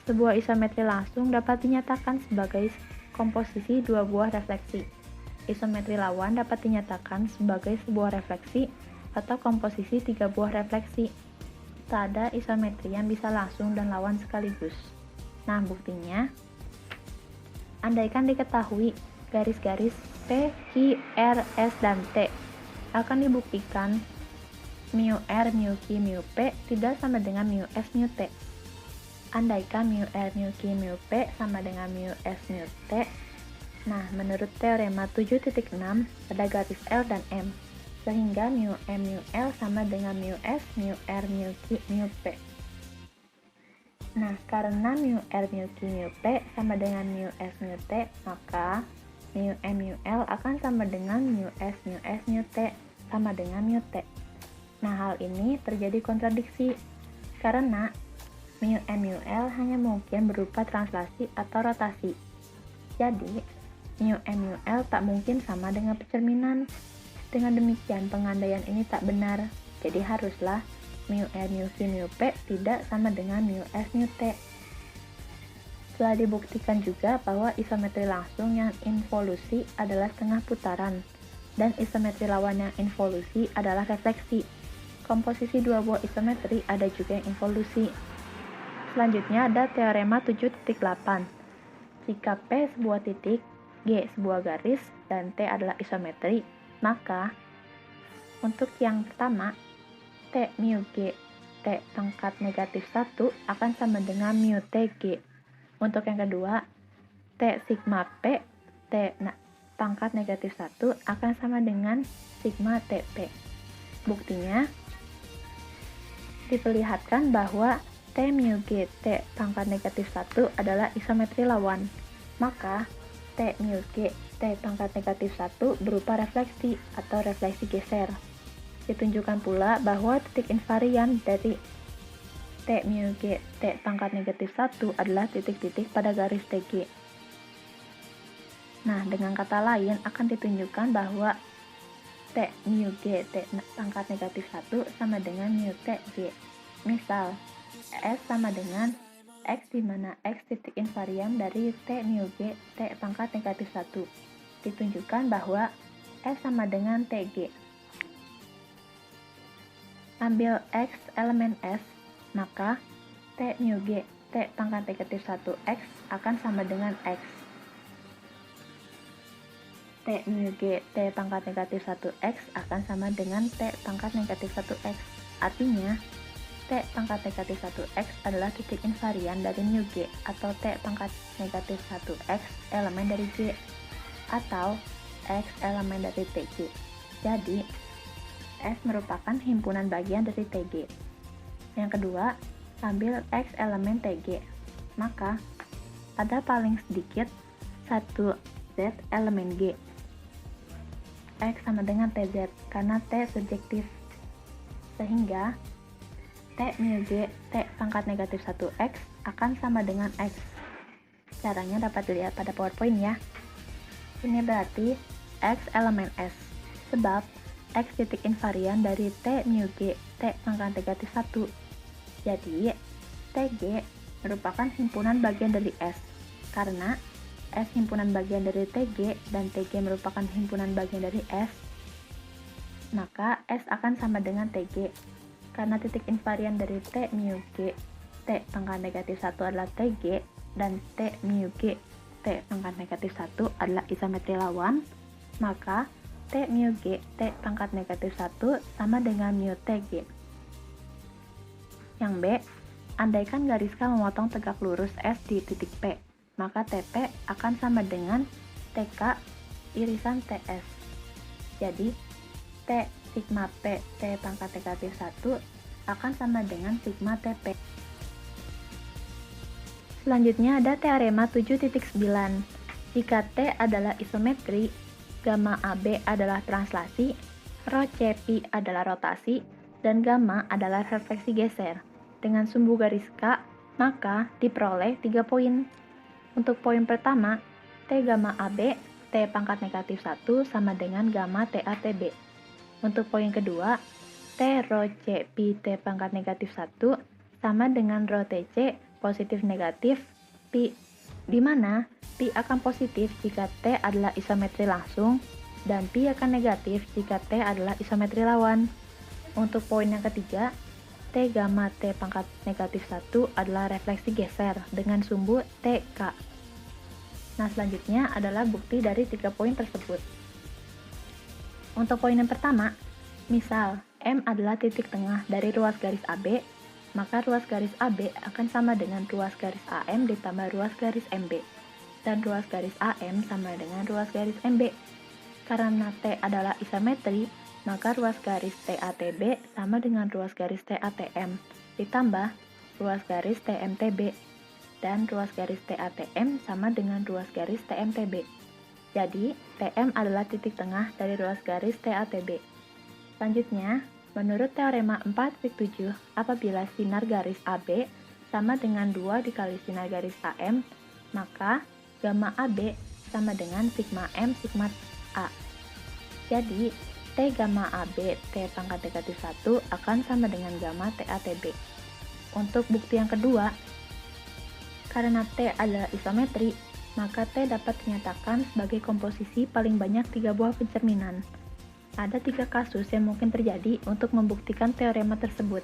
Sebuah isometri langsung dapat dinyatakan sebagai komposisi 2 buah refleksi. Isometri lawan dapat dinyatakan sebagai sebuah refleksi atau komposisi 3 buah refleksi. Tak ada isometri yang bisa langsung dan lawan sekaligus. Nah, buktinya, andaikan diketahui garis-garis P, Q, R, S, dan T, akan dibuktikan mu R, mu Q, mu P tidak sama dengan mu S, mu T. Andaikan mu R, mu Q, mu P sama dengan mu S, mu T. Nah, menurut teorema 7.6 pada garis L dan M, sehingga mu M, mu L sama dengan mu S, mu R, mu Q, mu P. Nah, karena mu R, mu Q, mu P sama dengan mu S, mu T, maka mu M, mu L akan sama dengan mu S, mu T sama dengan mu T. Nah, hal ini terjadi kontradiksi karena mu M, mu L hanya mungkin berupa translasi atau rotasi. Jadi, mu M, mu L tak mungkin sama dengan pencerminan. Dengan demikian, pengandaian ini tak benar. Jadi, haruslah mu R, mu Q, mu P tidak sama dengan mu S, mu T. Telah dibuktikan juga bahwa isometri langsung yang involusi adalah setengah putaran, dan isometri lawan yang involusi adalah refleksi. Komposisi 2 buah isometri ada juga yang involusi. Selanjutnya ada teorema 7.8. Jika P sebuah titik, G sebuah garis, dan T adalah isometri, maka untuk yang pertama, T mu G T pangkat negatif 1 akan sama dengan mu T G. Untuk yang kedua, T sigma P T pangkat negatif 1 akan sama dengan sigma TP. Buktinya, diperlihatkan bahwa T mu G T pangkat negatif 1 adalah isometri lawan. Maka, T mu G T pangkat negatif 1 berupa refleksi atau refleksi geser. Ditunjukkan pula bahwa titik invarian dari T mu G T pangkat negatif 1 adalah titik-titik pada garis TG. Nah, dengan kata lain akan ditunjukkan bahwa T mu G T pangkat negatif 1 sama dengan mu T G. Misal, S sama dengan X di mana X titik invarian dari T mu G T pangkat negatif 1. Ditunjukkan bahwa S sama dengan TG. Ambil X elemen S, maka T mu G T pangkat negatif 1 X akan sama dengan X. T mu G T pangkat negatif 1 X akan sama dengan T pangkat negatif 1 X. Artinya, T pangkat negatif 1 X adalah titik invarian dari mu G atau T pangkat negatif 1 X elemen dari G atau X elemen dari TG. Jadi, S merupakan himpunan bagian dari TG. Yang kedua, ambil X elemen TG. Maka, ada paling sedikit 1 Z elemen G. X sama dengan TZ karena T subjektif. Sehingga T mu G T pangkat negatif 1 X akan sama dengan X. Caranya dapat dilihat pada PowerPoint ya. Ini berarti X elemen S, sebab X titik invarian dari T mu G T pangkat negatif 1. Jadi, TG merupakan himpunan bagian dari S, karena S himpunan bagian dari TG dan TG merupakan himpunan bagian dari S, maka S akan sama dengan TG. Karena titik invarian dari T mu G T pangkat negatif 1 adalah TG dan T mu G T pangkat negatif 1 adalah isometri lawan, maka T mu G T pangkat negatif 1 sama dengan mu TG. Yang B, andaikan garis K memotong tegak lurus S di titik P, maka TP akan sama dengan TK irisan TS. Jadi, T sigma P T pangkat negatif 1 akan sama dengan sigma TP. Selanjutnya ada teorema 7.9. Jika T adalah isometri, gamma AB adalah translasi, rho CP adalah rotasi, dan gamma adalah refleksi geser. Dengan sumbu garis K, maka diperoleh 3 poin. Untuk poin pertama, T gamma AB, T pangkat negatif 1 sama dengan gamma TATB. Untuk poin kedua, T rho CP T pangkat negatif 1 sama dengan rho TC positif negatif Pi, di mana Pi akan positif jika T adalah isometri langsung dan Pi akan negatif jika T adalah isometri lawan. Untuk poin yang ketiga, T gamma T pangkat negatif 1 adalah refleksi geser dengan sumbu TK. Nah, selanjutnya adalah bukti dari 3 poin tersebut. Untuk poin yang pertama, misal M adalah titik tengah dari ruas garis AB, maka ruas garis AB akan sama dengan ruas garis AM ditambah ruas garis MB, dan ruas garis AM sama dengan ruas garis MB. Karena T adalah isometri, maka ruas garis TATB sama dengan ruas garis TATM, ditambah ruas garis TMTB, dan ruas garis TATM sama dengan ruas garis TMTB. Jadi, TM adalah titik tengah dari ruas garis TATB. Selanjutnya, menurut teorema 4.7, apabila sinar garis AB sama dengan 2 dikali sinar garis AM, maka gamma AB sama dengan sigma M sigma A. Jadi, T gamma AB T pangkat negatif 1 akan sama dengan gamma TATB. Untuk bukti yang kedua, karena T adalah isometri, maka T dapat dinyatakan sebagai komposisi paling banyak 3 buah pencerminan. Ada 3 kasus yang mungkin terjadi untuk membuktikan teorema tersebut.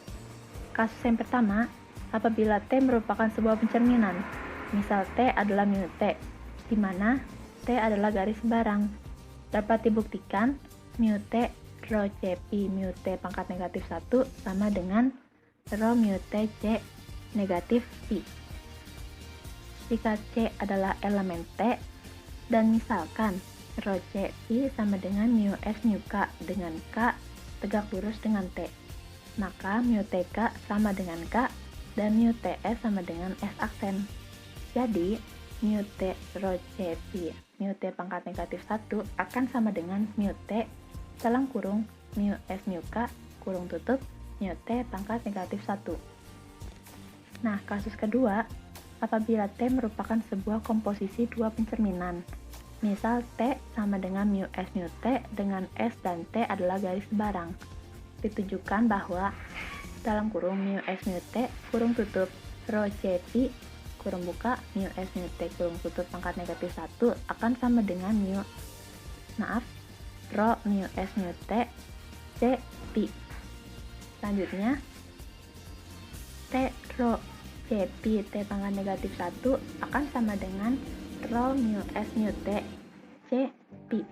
Kasus yang pertama, apabila T merupakan sebuah pencerminan, misal T adalah mu T, di mana T adalah garis barang. Dapat dibuktikan mu T rho CP mu T pangkat negatif 1 sama dengan rho mu T C negatif Pi. Jika C adalah elemen T, dan misalkan rho C Pi sama dengan mu S mu K dengan K tegak lurus dengan T, maka mu TK sama dengan K dan mu TS sama dengan S aksen. Jadi, mu T rho C Pi mu T pangkat negatif 1 akan sama dengan mu T dalam kurung mu S mu K kurung tutup mu T pangkat negatif 1. Nah, kasus kedua, apabila T merupakan sebuah komposisi 2 pencerminan. Misal T sama dengan mu S mu T dengan S dan T adalah garis barang. Ditunjukkan bahwa dalam kurung mu S mu T kurung tutup rho C Pi kurung buka, mu S mu T kurung tutup pangkat negatif 1 akan sama dengan rho mu S mu T C pi. Selanjutnya, T rho C pi T pangkat negatif 1 akan sama dengan rho mu S mu T C pi.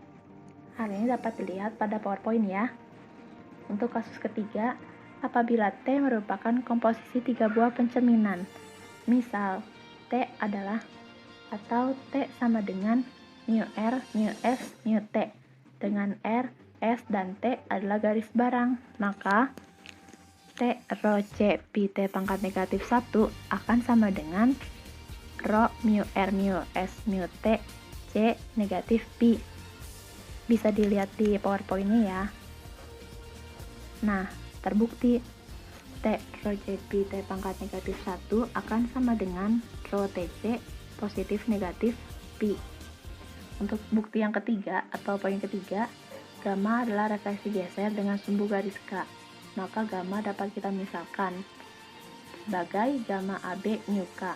Hal ini dapat dilihat pada PowerPoint ya. Untuk kasus ketiga, apabila T merupakan komposisi 3 buah pencerminan, misal T adalah atau T sama dengan mu R, mu S, mu T, dengan R, S, dan T adalah garis barang, maka T rho C pi T pangkat negatif 1 akan sama dengan rho mu R, mu S, mu T, C negatif pi. Bisa dilihat di PowerPoint-nya ya. Nah, terbukti T rho C pi T pangkat negatif 1 akan sama dengan rho TC positif negatif pi. Untuk bukti yang ketiga atau poin ketiga, gamma adalah refleksi geser dengan sumbu garis K. Maka gamma dapat kita misalkan sebagai gamma AB mu K.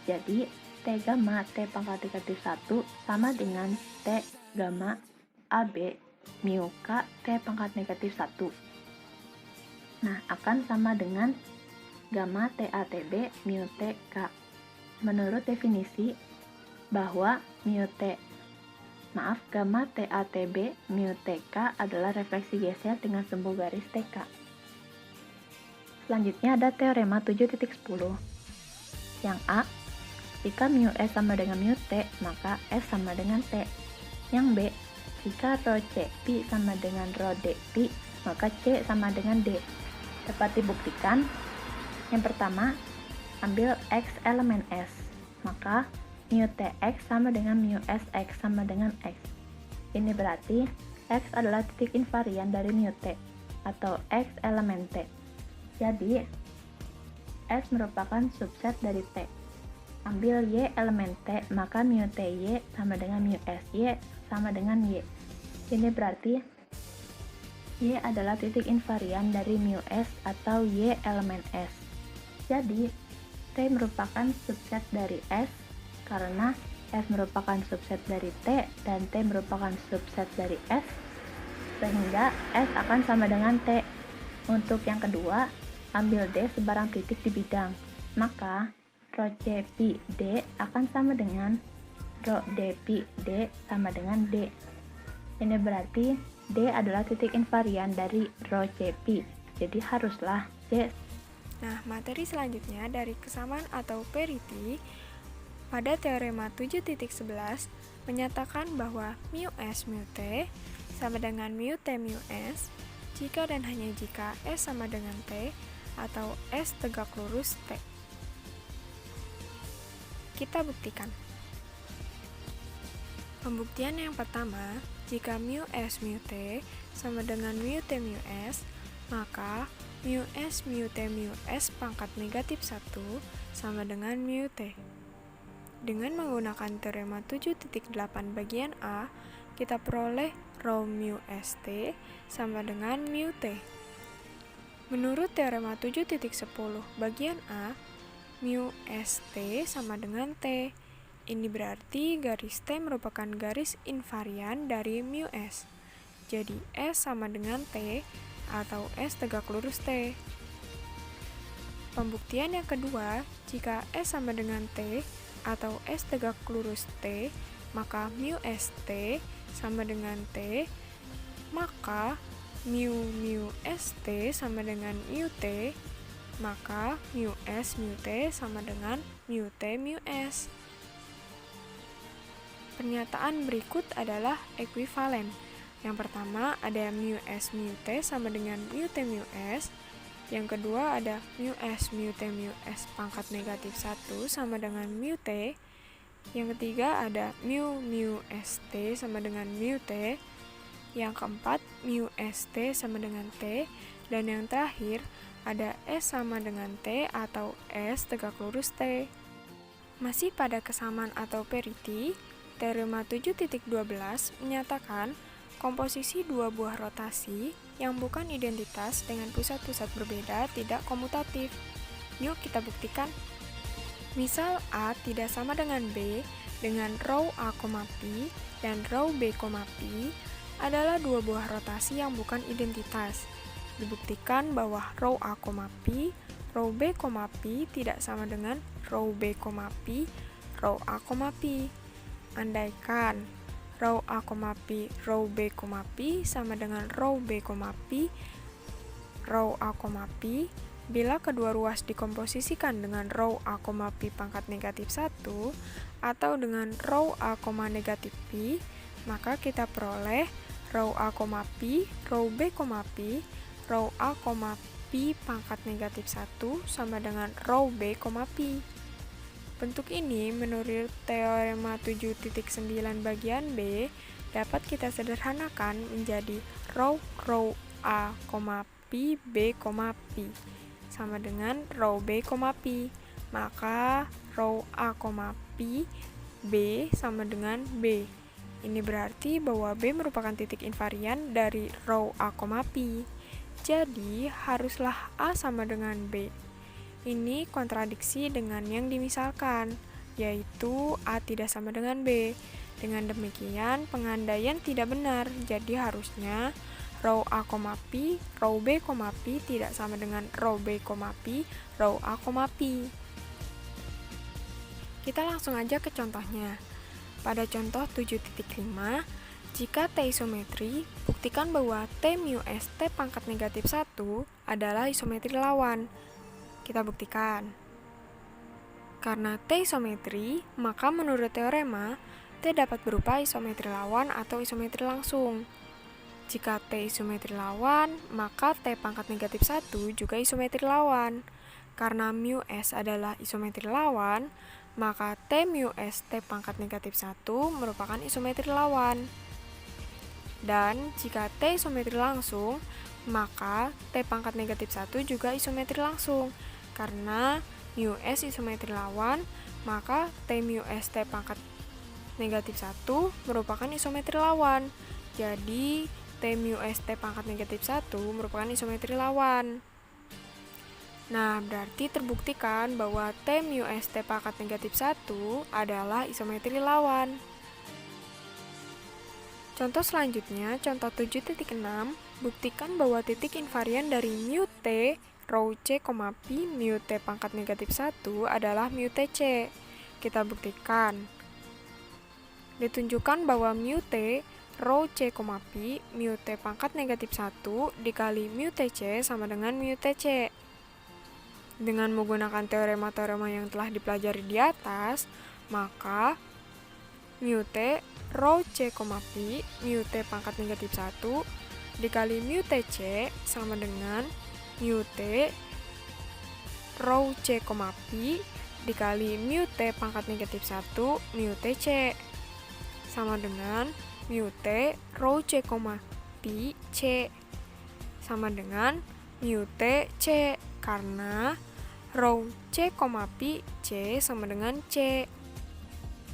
Jadi, T gamma T pangkat negatif 1 sama dengan T gamma AB mu K T pangkat negatif 1. Nah, akan sama dengan gamma TATB mu T K. Menurut definisi bahwa gamma TATB mu TK adalah refleksi geser dengan sumbu garis TK. Selanjutnya ada teorema 7.10. Yang A, jika mu S sama dengan mu T, maka S sama dengan T. Yang B, jika rho C pi sama dengan rho D pi, maka C sama dengan D. Dapat dibuktikan. Yang pertama, ambil X elemen S, maka mu Tx sama dengan mu Sx sama dengan X. Ini berarti X adalah titik invarian dari mu T, atau X elemen T. Jadi, S merupakan subset dari T. Ambil Y elemen T, maka mu Ty sama dengan mu Sy sama dengan Y. Ini berarti Y adalah titik invarian dari mu S atau Y elemen S. Jadi, T merupakan subset dari S karena S merupakan subset dari T dan T merupakan subset dari S, sehingga S akan sama dengan T. Untuk yang kedua, ambil D sebarang titik di bidang, maka rho C pi D akan sama dengan rho D pi D sama dengan D. Ini berarti D adalah titik invarian dari rho C pi, jadi haruslah C. Nah, materi selanjutnya dari kesamaan atau parity pada teorema 7.11 menyatakan bahwa mu S mu T sama dengan mu T mu S jika dan hanya jika S sama dengan T atau S tegak lurus T. Kita buktikan. Pembuktian yang pertama, jika mu S mu T sama dengan mu T mu S, maka mu S mu T mu S pangkat negatif 1 sama dengan mu T. Dengan menggunakan teorema 7.8 bagian A, kita peroleh rho mu ST sama dengan mu T. Menurut teorema 7.10 bagian A, mu ST sama dengan T. Ini berarti garis T merupakan garis invarian dari mu S. Jadi S sama dengan T atau S tegak lurus T. Pembuktian yang kedua, jika S sama dengan T atau S tegak lurus T, maka mu ST sama dengan T, maka mu ST sama dengan mu T, maka mu S mu T sama dengan mu T mu S. Pernyataan berikut adalah ekuivalen. Yang pertama ada mu S mu T sama dengan mu T mu S. Yang kedua ada mu S mu T mu S pangkat negatif 1 sama dengan mu T. Yang ketiga ada mu ST sama dengan mu T. Yang keempat mu ST sama dengan T. Dan yang terakhir ada S sama dengan T atau S tegak lurus T. Masih pada kesamaan atau parity, teorema 7.12 menyatakan komposisi dua buah rotasi yang bukan identitas dengan pusat-pusat berbeda tidak komutatif. Yuk kita buktikan. Misal A tidak sama dengan B dengan row A, Pi dan row B, Pi adalah dua buah rotasi yang bukan identitas. Dibuktikan bahwa row A, Pi, row B, Pi tidak sama dengan row B, Pi, row A, Pi. Andaikan row A, Pi, row B, Pi sama dengan row B, Pi, row A, Pi, bila kedua ruas dikomposisikan dengan row A, Pi pangkat negatif 1 atau dengan row A, negatif Pi, maka kita peroleh row A, Pi, row B, Pi, row A, Pi pangkat negatif 1 sama dengan row B, Pi. Bentuk ini menurut teorema 7.9 bagian B dapat kita sederhanakan menjadi row A, Pi, B, Pi sama dengan row B, Pi. Maka row A, Pi, B sama dengan B. Ini berarti bahwa B merupakan titik invarian dari row A, Pi. Jadi haruslah A sama dengan B. Ini kontradiksi dengan yang dimisalkan, yaitu A tidak sama dengan B. Dengan demikian, pengandaian tidak benar, jadi harusnya row A, Pi, row B, Pi tidak sama dengan row B, Pi, row A, Pi. Kita langsung aja ke contohnya. Pada contoh 7.5, jika T isometri, buktikan bahwa T mu S T pangkat negatif 1 adalah isometri lawan. Kita buktikan. Karena T isometri, maka menurut teorema, T dapat berupa isometri lawan atau isometri langsung. Jika T isometri lawan, maka T pangkat negatif 1 juga isometri lawan. Karena mu S adalah isometri lawan, maka T mu S T pangkat negatif 1 merupakan isometri lawan. Dan jika T isometri langsung, maka T pangkat negatif 1 juga isometri langsung. Karena mu S isometri lawan, maka T mu S T pangkat negatif 1 merupakan isometri lawan. Jadi, T mu S T pangkat negatif 1 merupakan isometri lawan. Nah, berarti terbuktikan bahwa T mu S T pangkat negatif 1 adalah isometri lawan. Contoh selanjutnya, contoh 7.6, buktikan bahwa titik invarian dari mu T, row C, Pi, mu T pangkat negatif 1 adalah mu TC. Kita buktikan. Ditunjukkan bahwa mu T, row C, Pi, mu T pangkat negatif 1 dikali mu TC sama dengan mu TC. Dengan menggunakan teorema-teorema yang telah dipelajari di atas, maka mu T, row C, Pi, mu T pangkat negatif 1 dikali mu TC sama dengan mu T, row C, Pi dikali mu T pangkat negatif 1 mu TC sama dengan mu T, row C, Pi, C sama dengan mu T, C karena row C, Pi, C sama dengan C.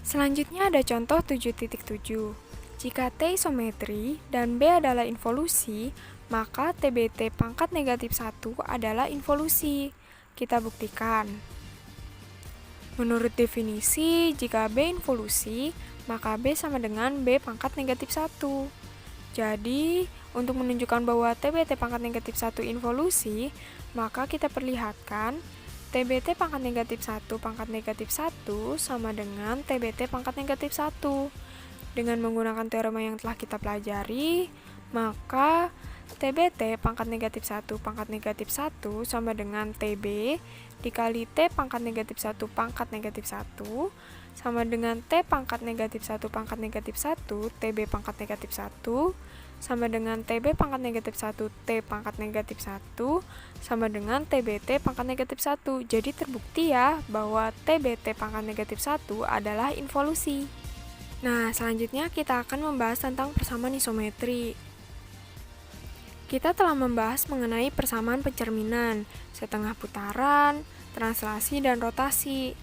Selanjutnya ada contoh 7.7. Jika T isometri dan B adalah involusi, maka TBT pangkat negatif 1 adalah involusi. Kita buktikan. Menurut definisi, jika B involusi, maka B sama dengan B pangkat negatif 1. Jadi, untuk menunjukkan bahwa TBT pangkat negatif 1 involusi, maka kita perlihatkan TBT pangkat negatif 1 pangkat negatif 1 sama dengan TBT pangkat negatif 1. Dengan menggunakan teorema yang telah kita pelajari, maka TBT pangkat negatif 1 pangkat negatif 1 sama dengan TB dikali T pangkat negatif 1 pangkat negatif 1 sama dengan T pangkat negatif 1 pangkat negatif 1 TB pangkat negatif 1 sama dengan TB pangkat negatif 1 T pangkat negatif 1 sama dengan TBT pangkat negatif 1. Jadi terbukti ya bahwa TBT pangkat negatif 1 adalah involusi. Nah, selanjutnya kita akan membahas tentang persamaan isometri. Kita telah membahas mengenai persamaan pencerminan, setengah putaran, translasi, dan rotasi.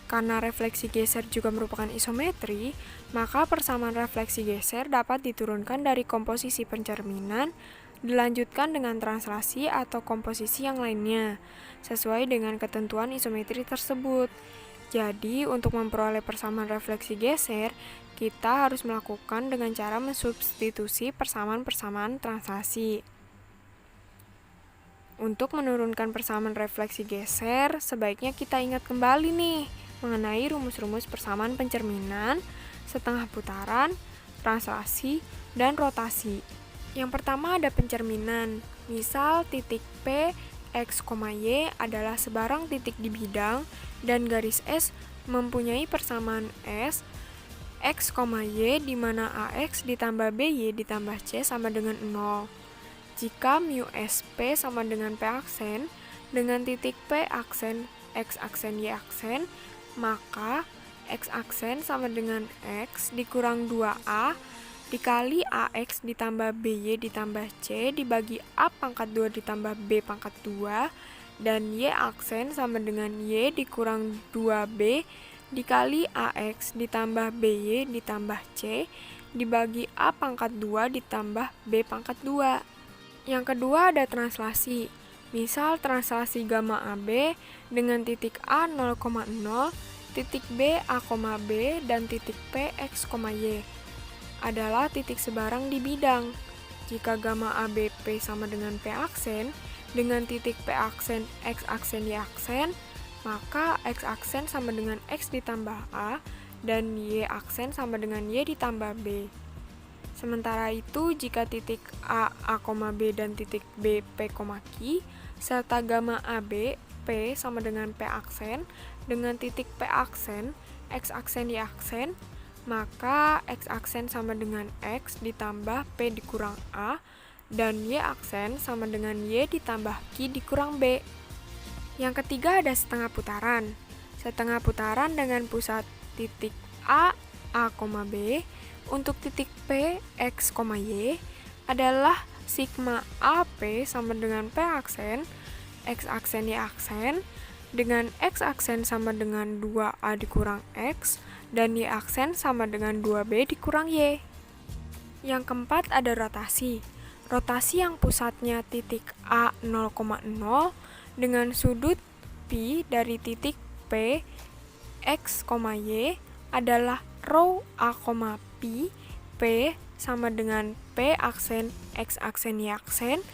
Karena refleksi geser juga merupakan isometri, maka persamaan refleksi geser dapat diturunkan dari komposisi pencerminan, dilanjutkan dengan translasi atau komposisi yang lainnya, sesuai dengan ketentuan isometri tersebut. Jadi, untuk memperoleh persamaan refleksi geser, kita harus melakukan dengan cara mensubstitusi persamaan-persamaan translasi. Untuk menurunkan persamaan refleksi geser, sebaiknya kita ingat kembali nih mengenai rumus-rumus persamaan pencerminan, setengah putaran, translasi, dan rotasi. Yang pertama ada pencerminan. Misal titik P, X, Y adalah sebarang titik di bidang dan garis S mempunyai persamaan S, X, Y di mana AX ditambah BY ditambah C sama dengan 0. Jika mu SP sama dengan P aksen, dengan titik P aksen, X aksen, Y aksen, maka X aksen sama dengan X dikurang 2A dikali AX ditambah BY ditambah C dibagi A pangkat 2 ditambah B pangkat 2 dan Y aksen sama dengan Y dikurang 2B dikali AX ditambah BY ditambah C dibagi A pangkat 2 ditambah B pangkat 2. Yang kedua ada translasi. Misal translasi gamma AB dengan titik A 0,0, titik B A, B dan titik P X, Y adalah titik sebarang di bidang. Jika gamma ABP sama dengan P aksen, dengan titik P aksen, X aksen, Y aksen, maka X aksen sama dengan X ditambah A, dan Y aksen sama dengan Y ditambah B. Sementara itu, jika titik A, B dan titik B, P, Q, serta gamma AB, P sama dengan P aksen, dengan titik P aksen, X aksen, Y aksen, maka X aksen sama dengan X ditambah P dikurang A, dan Y aksen sama dengan Y ditambah Q dikurang B. Yang ketiga ada setengah putaran. Setengah putaran dengan pusat titik A, B, untuk titik P, X, Y adalah sigma AP sama dengan P aksen, X aksen, Y aksen, dengan X aksen sama dengan 2A dikurang X, dan Y aksen sama dengan 2B dikurang Y. Yang keempat ada rotasi. Rotasi yang pusatnya titik A 0,0 dengan sudut P dari titik P, X, Y adalah rho A, P, P sama dengan P aksen, X aksen, Y aksen,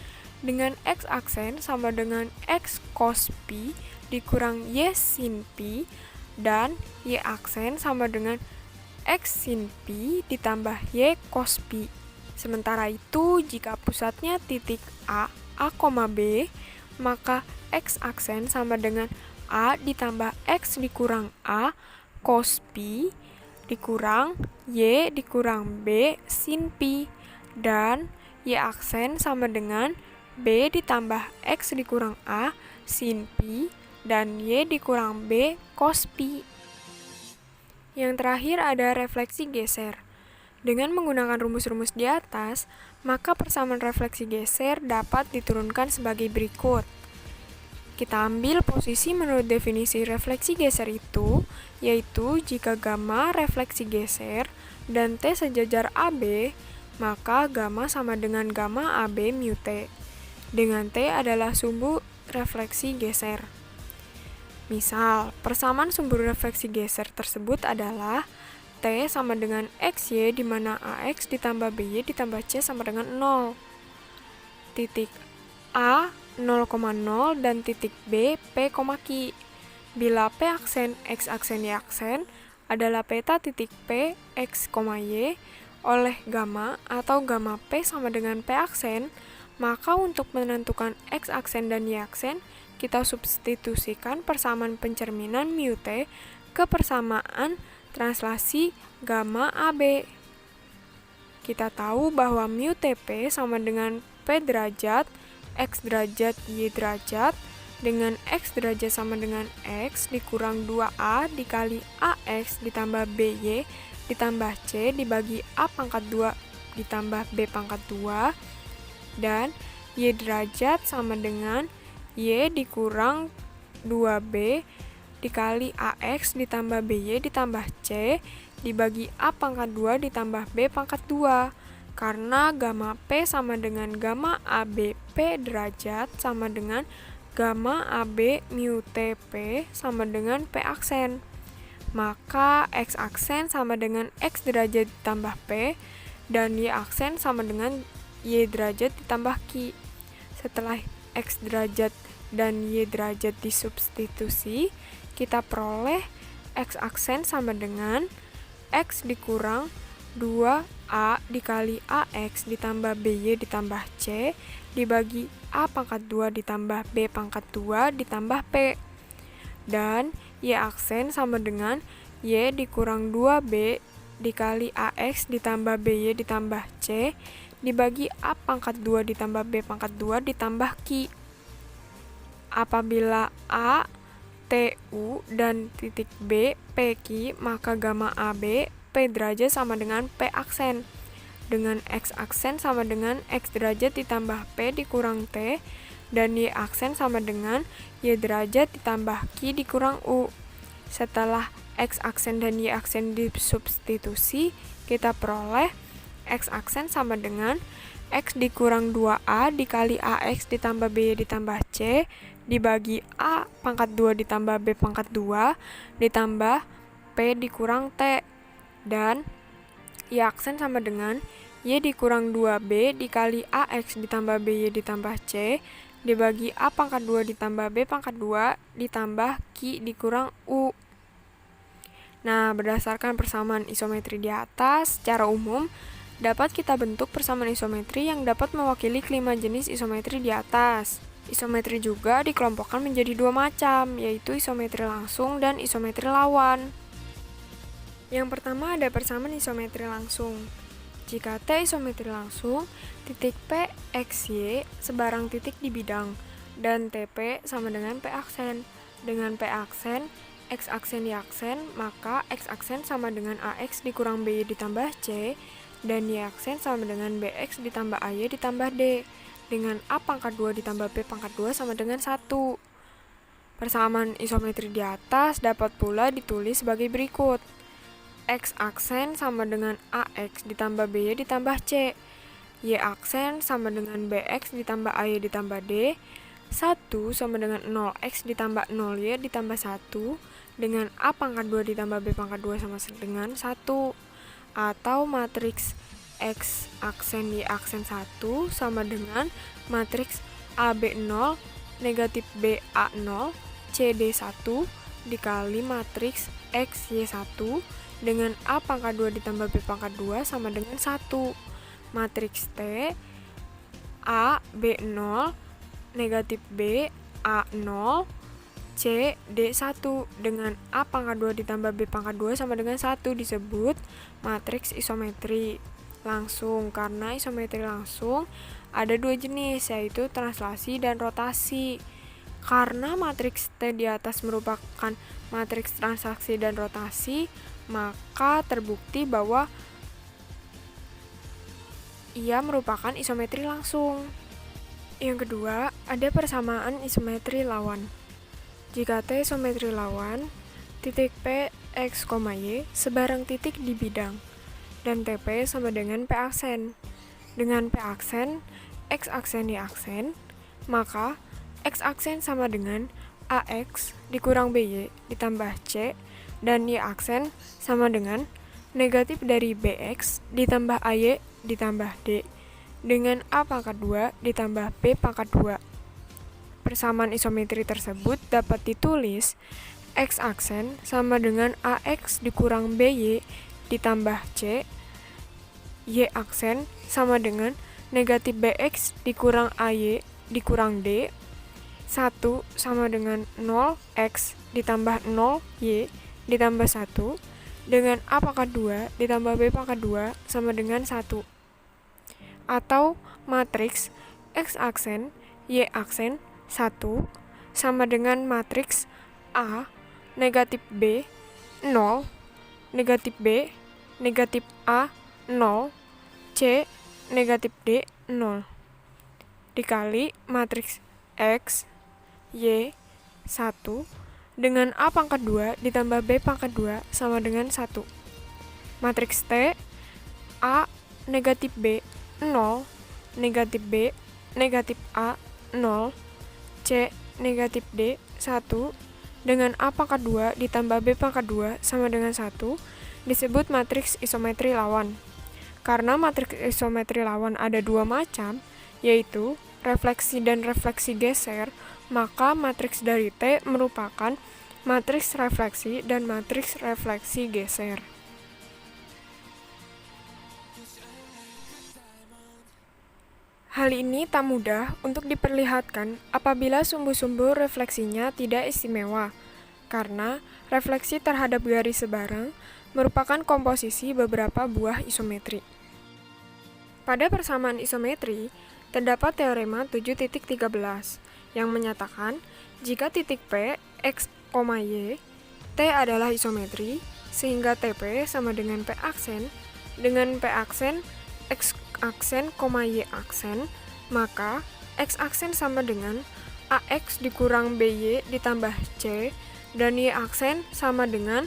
dengan X aksen sama dengan X cos P dikurang Y sin P, dan Y aksen sama dengan X sin P ditambah Y cos P. Sementara itu, jika pusatnya titik A, B, maka X aksen sama dengan A ditambah X dikurang A cos P dikurang Y dikurang B sin P, dan Y aksen sama dengan B ditambah X dikurang A sin P dan Y dikurang B cos P. Yang terakhir ada refleksi geser. Dengan menggunakan rumus-rumus di atas, maka persamaan refleksi geser dapat diturunkan sebagai berikut. Kita ambil posisi menurut definisi refleksi geser itu, yaitu jika gamma refleksi geser dan T sejajar AB, maka gamma sama dengan gamma AB mu T, dengan T adalah sumbu refleksi geser. Misal, persamaan sumbu refleksi geser tersebut adalah T sama dengan XY di mana AX ditambah BY ditambah C sama dengan 0. Titik A 0,0 dan titik B P, Q. Bila P aksen, X aksen, Y aksen adalah peta titik P, X, Y oleh gamma atau gamma P sama dengan P aksen, maka untuk menentukan X aksen dan Y aksen, kita substitusikan persamaan pencerminan mu T ke persamaan translasi gamma AB. Kita tahu bahwa mu TP sama dengan P derajat, X derajat, Y derajat, dengan X derajat sama dengan X dikurang 2A dikali AX ditambah BY ditambah C dibagi A pangkat 2 ditambah B pangkat 2, dan Y derajat sama dengan Y dikurang 2B dikali AX ditambah BY ditambah C dibagi A pangkat 2 ditambah B pangkat 2. Karena gamma P sama dengan gamma AB P derajat sama dengan gamma AB mu TP sama dengan P aksen. maka X aksen sama dengan X derajat ditambah P, dan Y aksen sama dengan Y derajat ditambah Q. Setelah X derajat dan Y derajat disubstitusi, kita peroleh X aksen sama dengan X dikurang 2A dikali AX ditambah BY ditambah C dibagi A pangkat 2 ditambah B pangkat 2 ditambah P. Dan Y aksen sama dengan Y dikurang 2B dikali AX ditambah BY ditambah C dibagi A pangkat 2 ditambah B pangkat 2 ditambah Q. Apabila A, TU, dan titik B, PQ, maka gamma AB, P derajat sama dengan P aksen. Dengan X aksen sama dengan X derajat ditambah P dikurang T, dan Y aksen sama dengan Y derajat ditambah Q dikurang U. Setelah X aksen dan Y aksen disubstitusi, kita peroleh X aksen sama dengan X dikurang 2A dikali AX ditambah B ditambah C dibagi A pangkat 2 ditambah B pangkat 2 ditambah P dikurang T. Dan Y aksen sama dengan Y dikurang 2B dikali AX ditambah BY ditambah C dibagi A pangkat 2 ditambah B pangkat 2 ditambah Q dikurang U. Nah, berdasarkan persamaan isometri di atas, secara umum dapat kita bentuk persamaan isometri yang dapat mewakili kelima jenis isometri di atas. Isometri juga dikelompokkan menjadi dua macam, yaitu isometri langsung dan isometri lawan. Yang pertama ada persamaan isometri langsung. Jika T isometri langsung, titik P, X, Y sebarang titik di bidang, dan TP sama dengan P aksen. Dengan P aksen, X aksen Y aksen, maka X aksen sama dengan AX dikurang BY ditambah C, dan Y aksen sama dengan BX ditambah AY ditambah D. Dengan A pangkat 2 ditambah B pangkat 2 sama dengan 1. Persamaan isometri di atas dapat pula ditulis sebagai berikut. X aksen sama dengan AX ditambah BY ditambah C. Y aksen sama dengan BX ditambah AY ditambah D. 1 sama dengan 0X ditambah 0Y ditambah 1. Dengan A pangkat 2 ditambah B pangkat 2 sama dengan 1. Atau matriks X aksen Y aksen 1 sama dengan matriks AB0 negatif BA0 CD1 dikali matriks XY1 dengan A pangkat 2 ditambah B pangkat 2 sama dengan 1. Matriks T A B0 negatif B A0 C D1 dengan A pangkat 2 ditambah B pangkat 2 sama dengan 1 disebut matriks isometri langsung. Karena isometri langsung ada dua jenis, yaitu translasi dan rotasi. Karena matriks T di atas merupakan matriks translasi dan rotasi, maka terbukti bahwa ia merupakan isometri langsung. Yang kedua, ada persamaan isometri lawan. Jika T isometri lawan, titik P, X, Y sebarang titik di bidang, dan TP sama dengan P aksen. Dengan P aksen, X aksen Y aksen, maka X aksen sama dengan AX dikurang BY ditambah C, dan Y aksen sama dengan negatif dari BX ditambah AY ditambah D, dengan A pangkat 2 ditambah B pangkat 2. Persamaan isometri tersebut dapat ditulis X aksen sama dengan AX dikurang BY ditambah C, Y aksen sama dengan negatif BX dikurang AY dikurang D, 1 sama dengan 0X ditambah 0Y ditambah 1, dengan A pangkat 2 ditambah B pangkat 2 sama dengan 1. Atau matriks X aksen Y aksen 1 sama dengan matriks A negatif B 0 negatif B negatif A 0 C negatif D 0 dikali matriks X Y 1 dengan A pangkat 2 ditambah B pangkat 2 sama dengan 1. Matriks T A negatif B 0 negatif B negatif A 0 C negatif D 1 dengan A pangkat 2 ditambah B pangkat 2 sama dengan 1 disebut matriks isometri lawan. Karena matriks isometri lawan ada dua macam, yaitu refleksi dan refleksi geser, maka matriks dari T merupakan matriks refleksi dan matriks refleksi geser. Hal ini tak mudah untuk diperlihatkan apabila sumbu-sumbu refleksinya tidak istimewa, karena refleksi terhadap garis sebarang merupakan komposisi beberapa buah isometri. Pada persamaan isometri, terdapat teorema 7.13 yang menyatakan jika titik P, X, Y, T adalah isometri, sehingga TP sama dengan P aksen, dengan P aksen, X aksen, Y aksen, maka X aksen sama dengan AX dikurang BY ditambah C, dan Y aksen sama dengan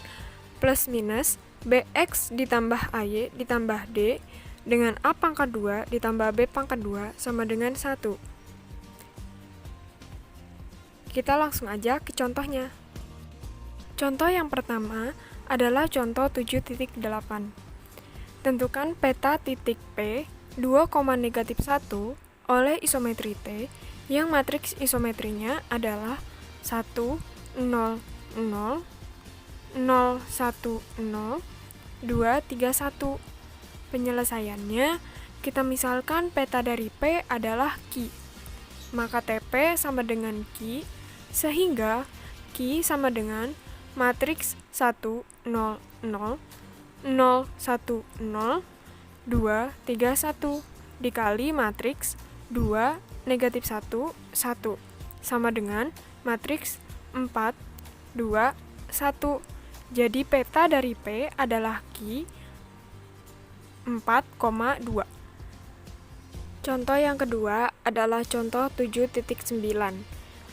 plus minus BX ditambah AY ditambah D, dengan A pangkat 2 ditambah B pangkat 2 sama dengan 1. Kita langsung aja ke contohnya. Contoh yang pertama adalah contoh 7.8. Tentukan peta titik P 2, -1 oleh isometri T yang matriks isometrinya adalah 1, 0, 0, 0, 1, 0, 2, 3, 1. Penyelesaiannya, kita misalkan peta dari P adalah Q. Maka TP sama dengan Q, sehingga Q sama dengan matriks 1, 0, 0, 0, 1, 0, 2, 3, 1 dikali matriks 2, -1, 1 sama dengan matriks 4, 2, 1. Jadi peta dari P adalah Q 4,2. Contoh yang kedua adalah contoh 7.9.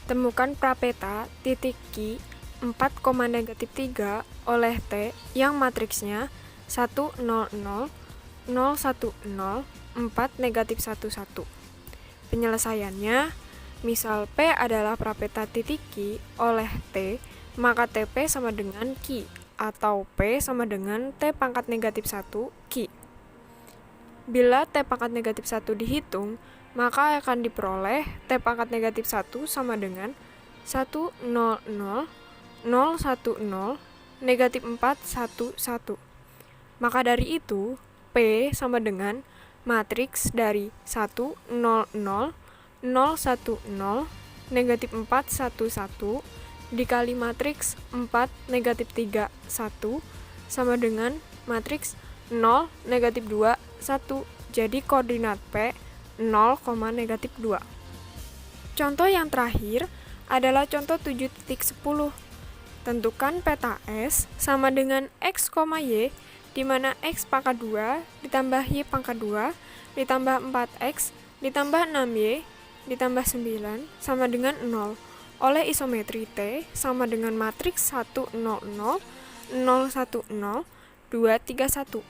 Temukan prapeta titik Q 4,-3 oleh T yang matriksnya 1, 0, 0, 0, 1, 0, 4, -1, 1. Penyelesaiannya, misal P adalah prapeta titik Q oleh T, maka TP sama dengan Q, atau P sama dengan T pangkat -1 Q. Bila T pangkat -1 dihitung, maka akan diperoleh T pangkat -1 sama dengan 1, 0, 0, 0, 1, 0, -4, 1, 1. Maka dari itu, P sama dengan matriks dari 1, 0, 0, 0, 1, 0, -4, 1, 1 dikali matriks 4, -3, 1 sama dengan matriks 0, -2, 1. Jadi koordinat P 0, -2. Contoh yang terakhir adalah contoh 7.10. Tentukan peta S sama dengan X, Y, di mana X pangkat 2 ditambah Y pangkat 2 ditambah 4X ditambah 6Y ditambah 9 sama dengan 0 oleh isometri T sama dengan matriks 1, 0, 0, 0, 1, 0, 2, 3, 1.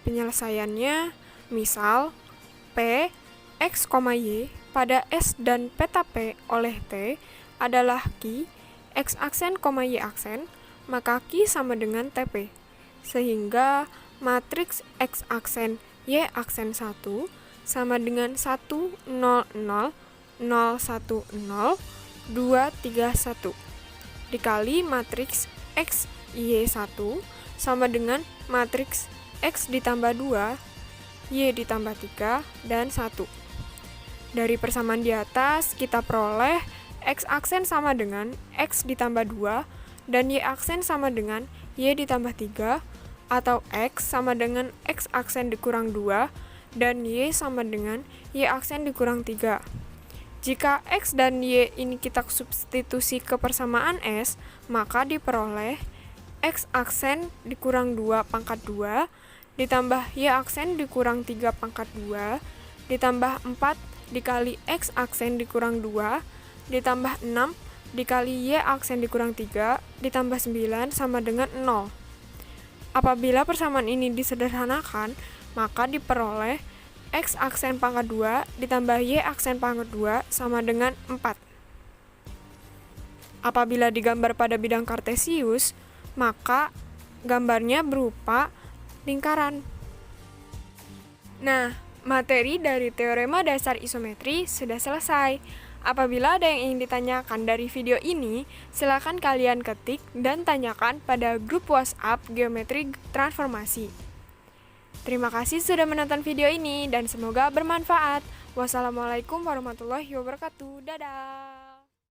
Penyelesaiannya, misal P, X, Y pada S dan peta P oleh T adalah Q, X aksen, Y aksen, maka Q sama dengan TP. Sehingga matriks X aksen, Y aksen 1 sama dengan 1, 0, 0, 0, 1, 0, 2, 3, 1 dikali matriks X, Y 1 sama dengan matriks X ditambah 2, Y ditambah 3, dan 1. Dari persamaan di atas, kita peroleh X aksen sama dengan X ditambah 2, dan Y aksen sama dengan Y ditambah 3, atau X sama dengan X aksen dikurang 2, dan Y sama dengan Y aksen dikurang 3. Jika X dan Y ini kita substitusi ke persamaan S, maka diperoleh X aksen dikurang 2 pangkat 2, ditambah Y aksen dikurang 3 pangkat 2, ditambah 4 dikali X aksen dikurang 2, ditambah 6 dikali Y aksen dikurang 3, ditambah 9 sama dengan 0. Apabila persamaan ini disederhanakan, maka diperoleh X aksen pangkat 2 ditambah Y aksen pangkat 2 sama dengan 4. Apabila digambar pada bidang kartesius, maka gambarnya berupa lingkaran. Nah, materi dari teorema dasar isometri sudah selesai. Apabila ada yang ingin ditanyakan dari video ini, silakan kalian ketik dan tanyakan pada grup WhatsApp Geometri Transformasi. Terima kasih sudah menonton video ini dan semoga bermanfaat. Wassalamualaikum warahmatullahi wabarakatuh. Dadah.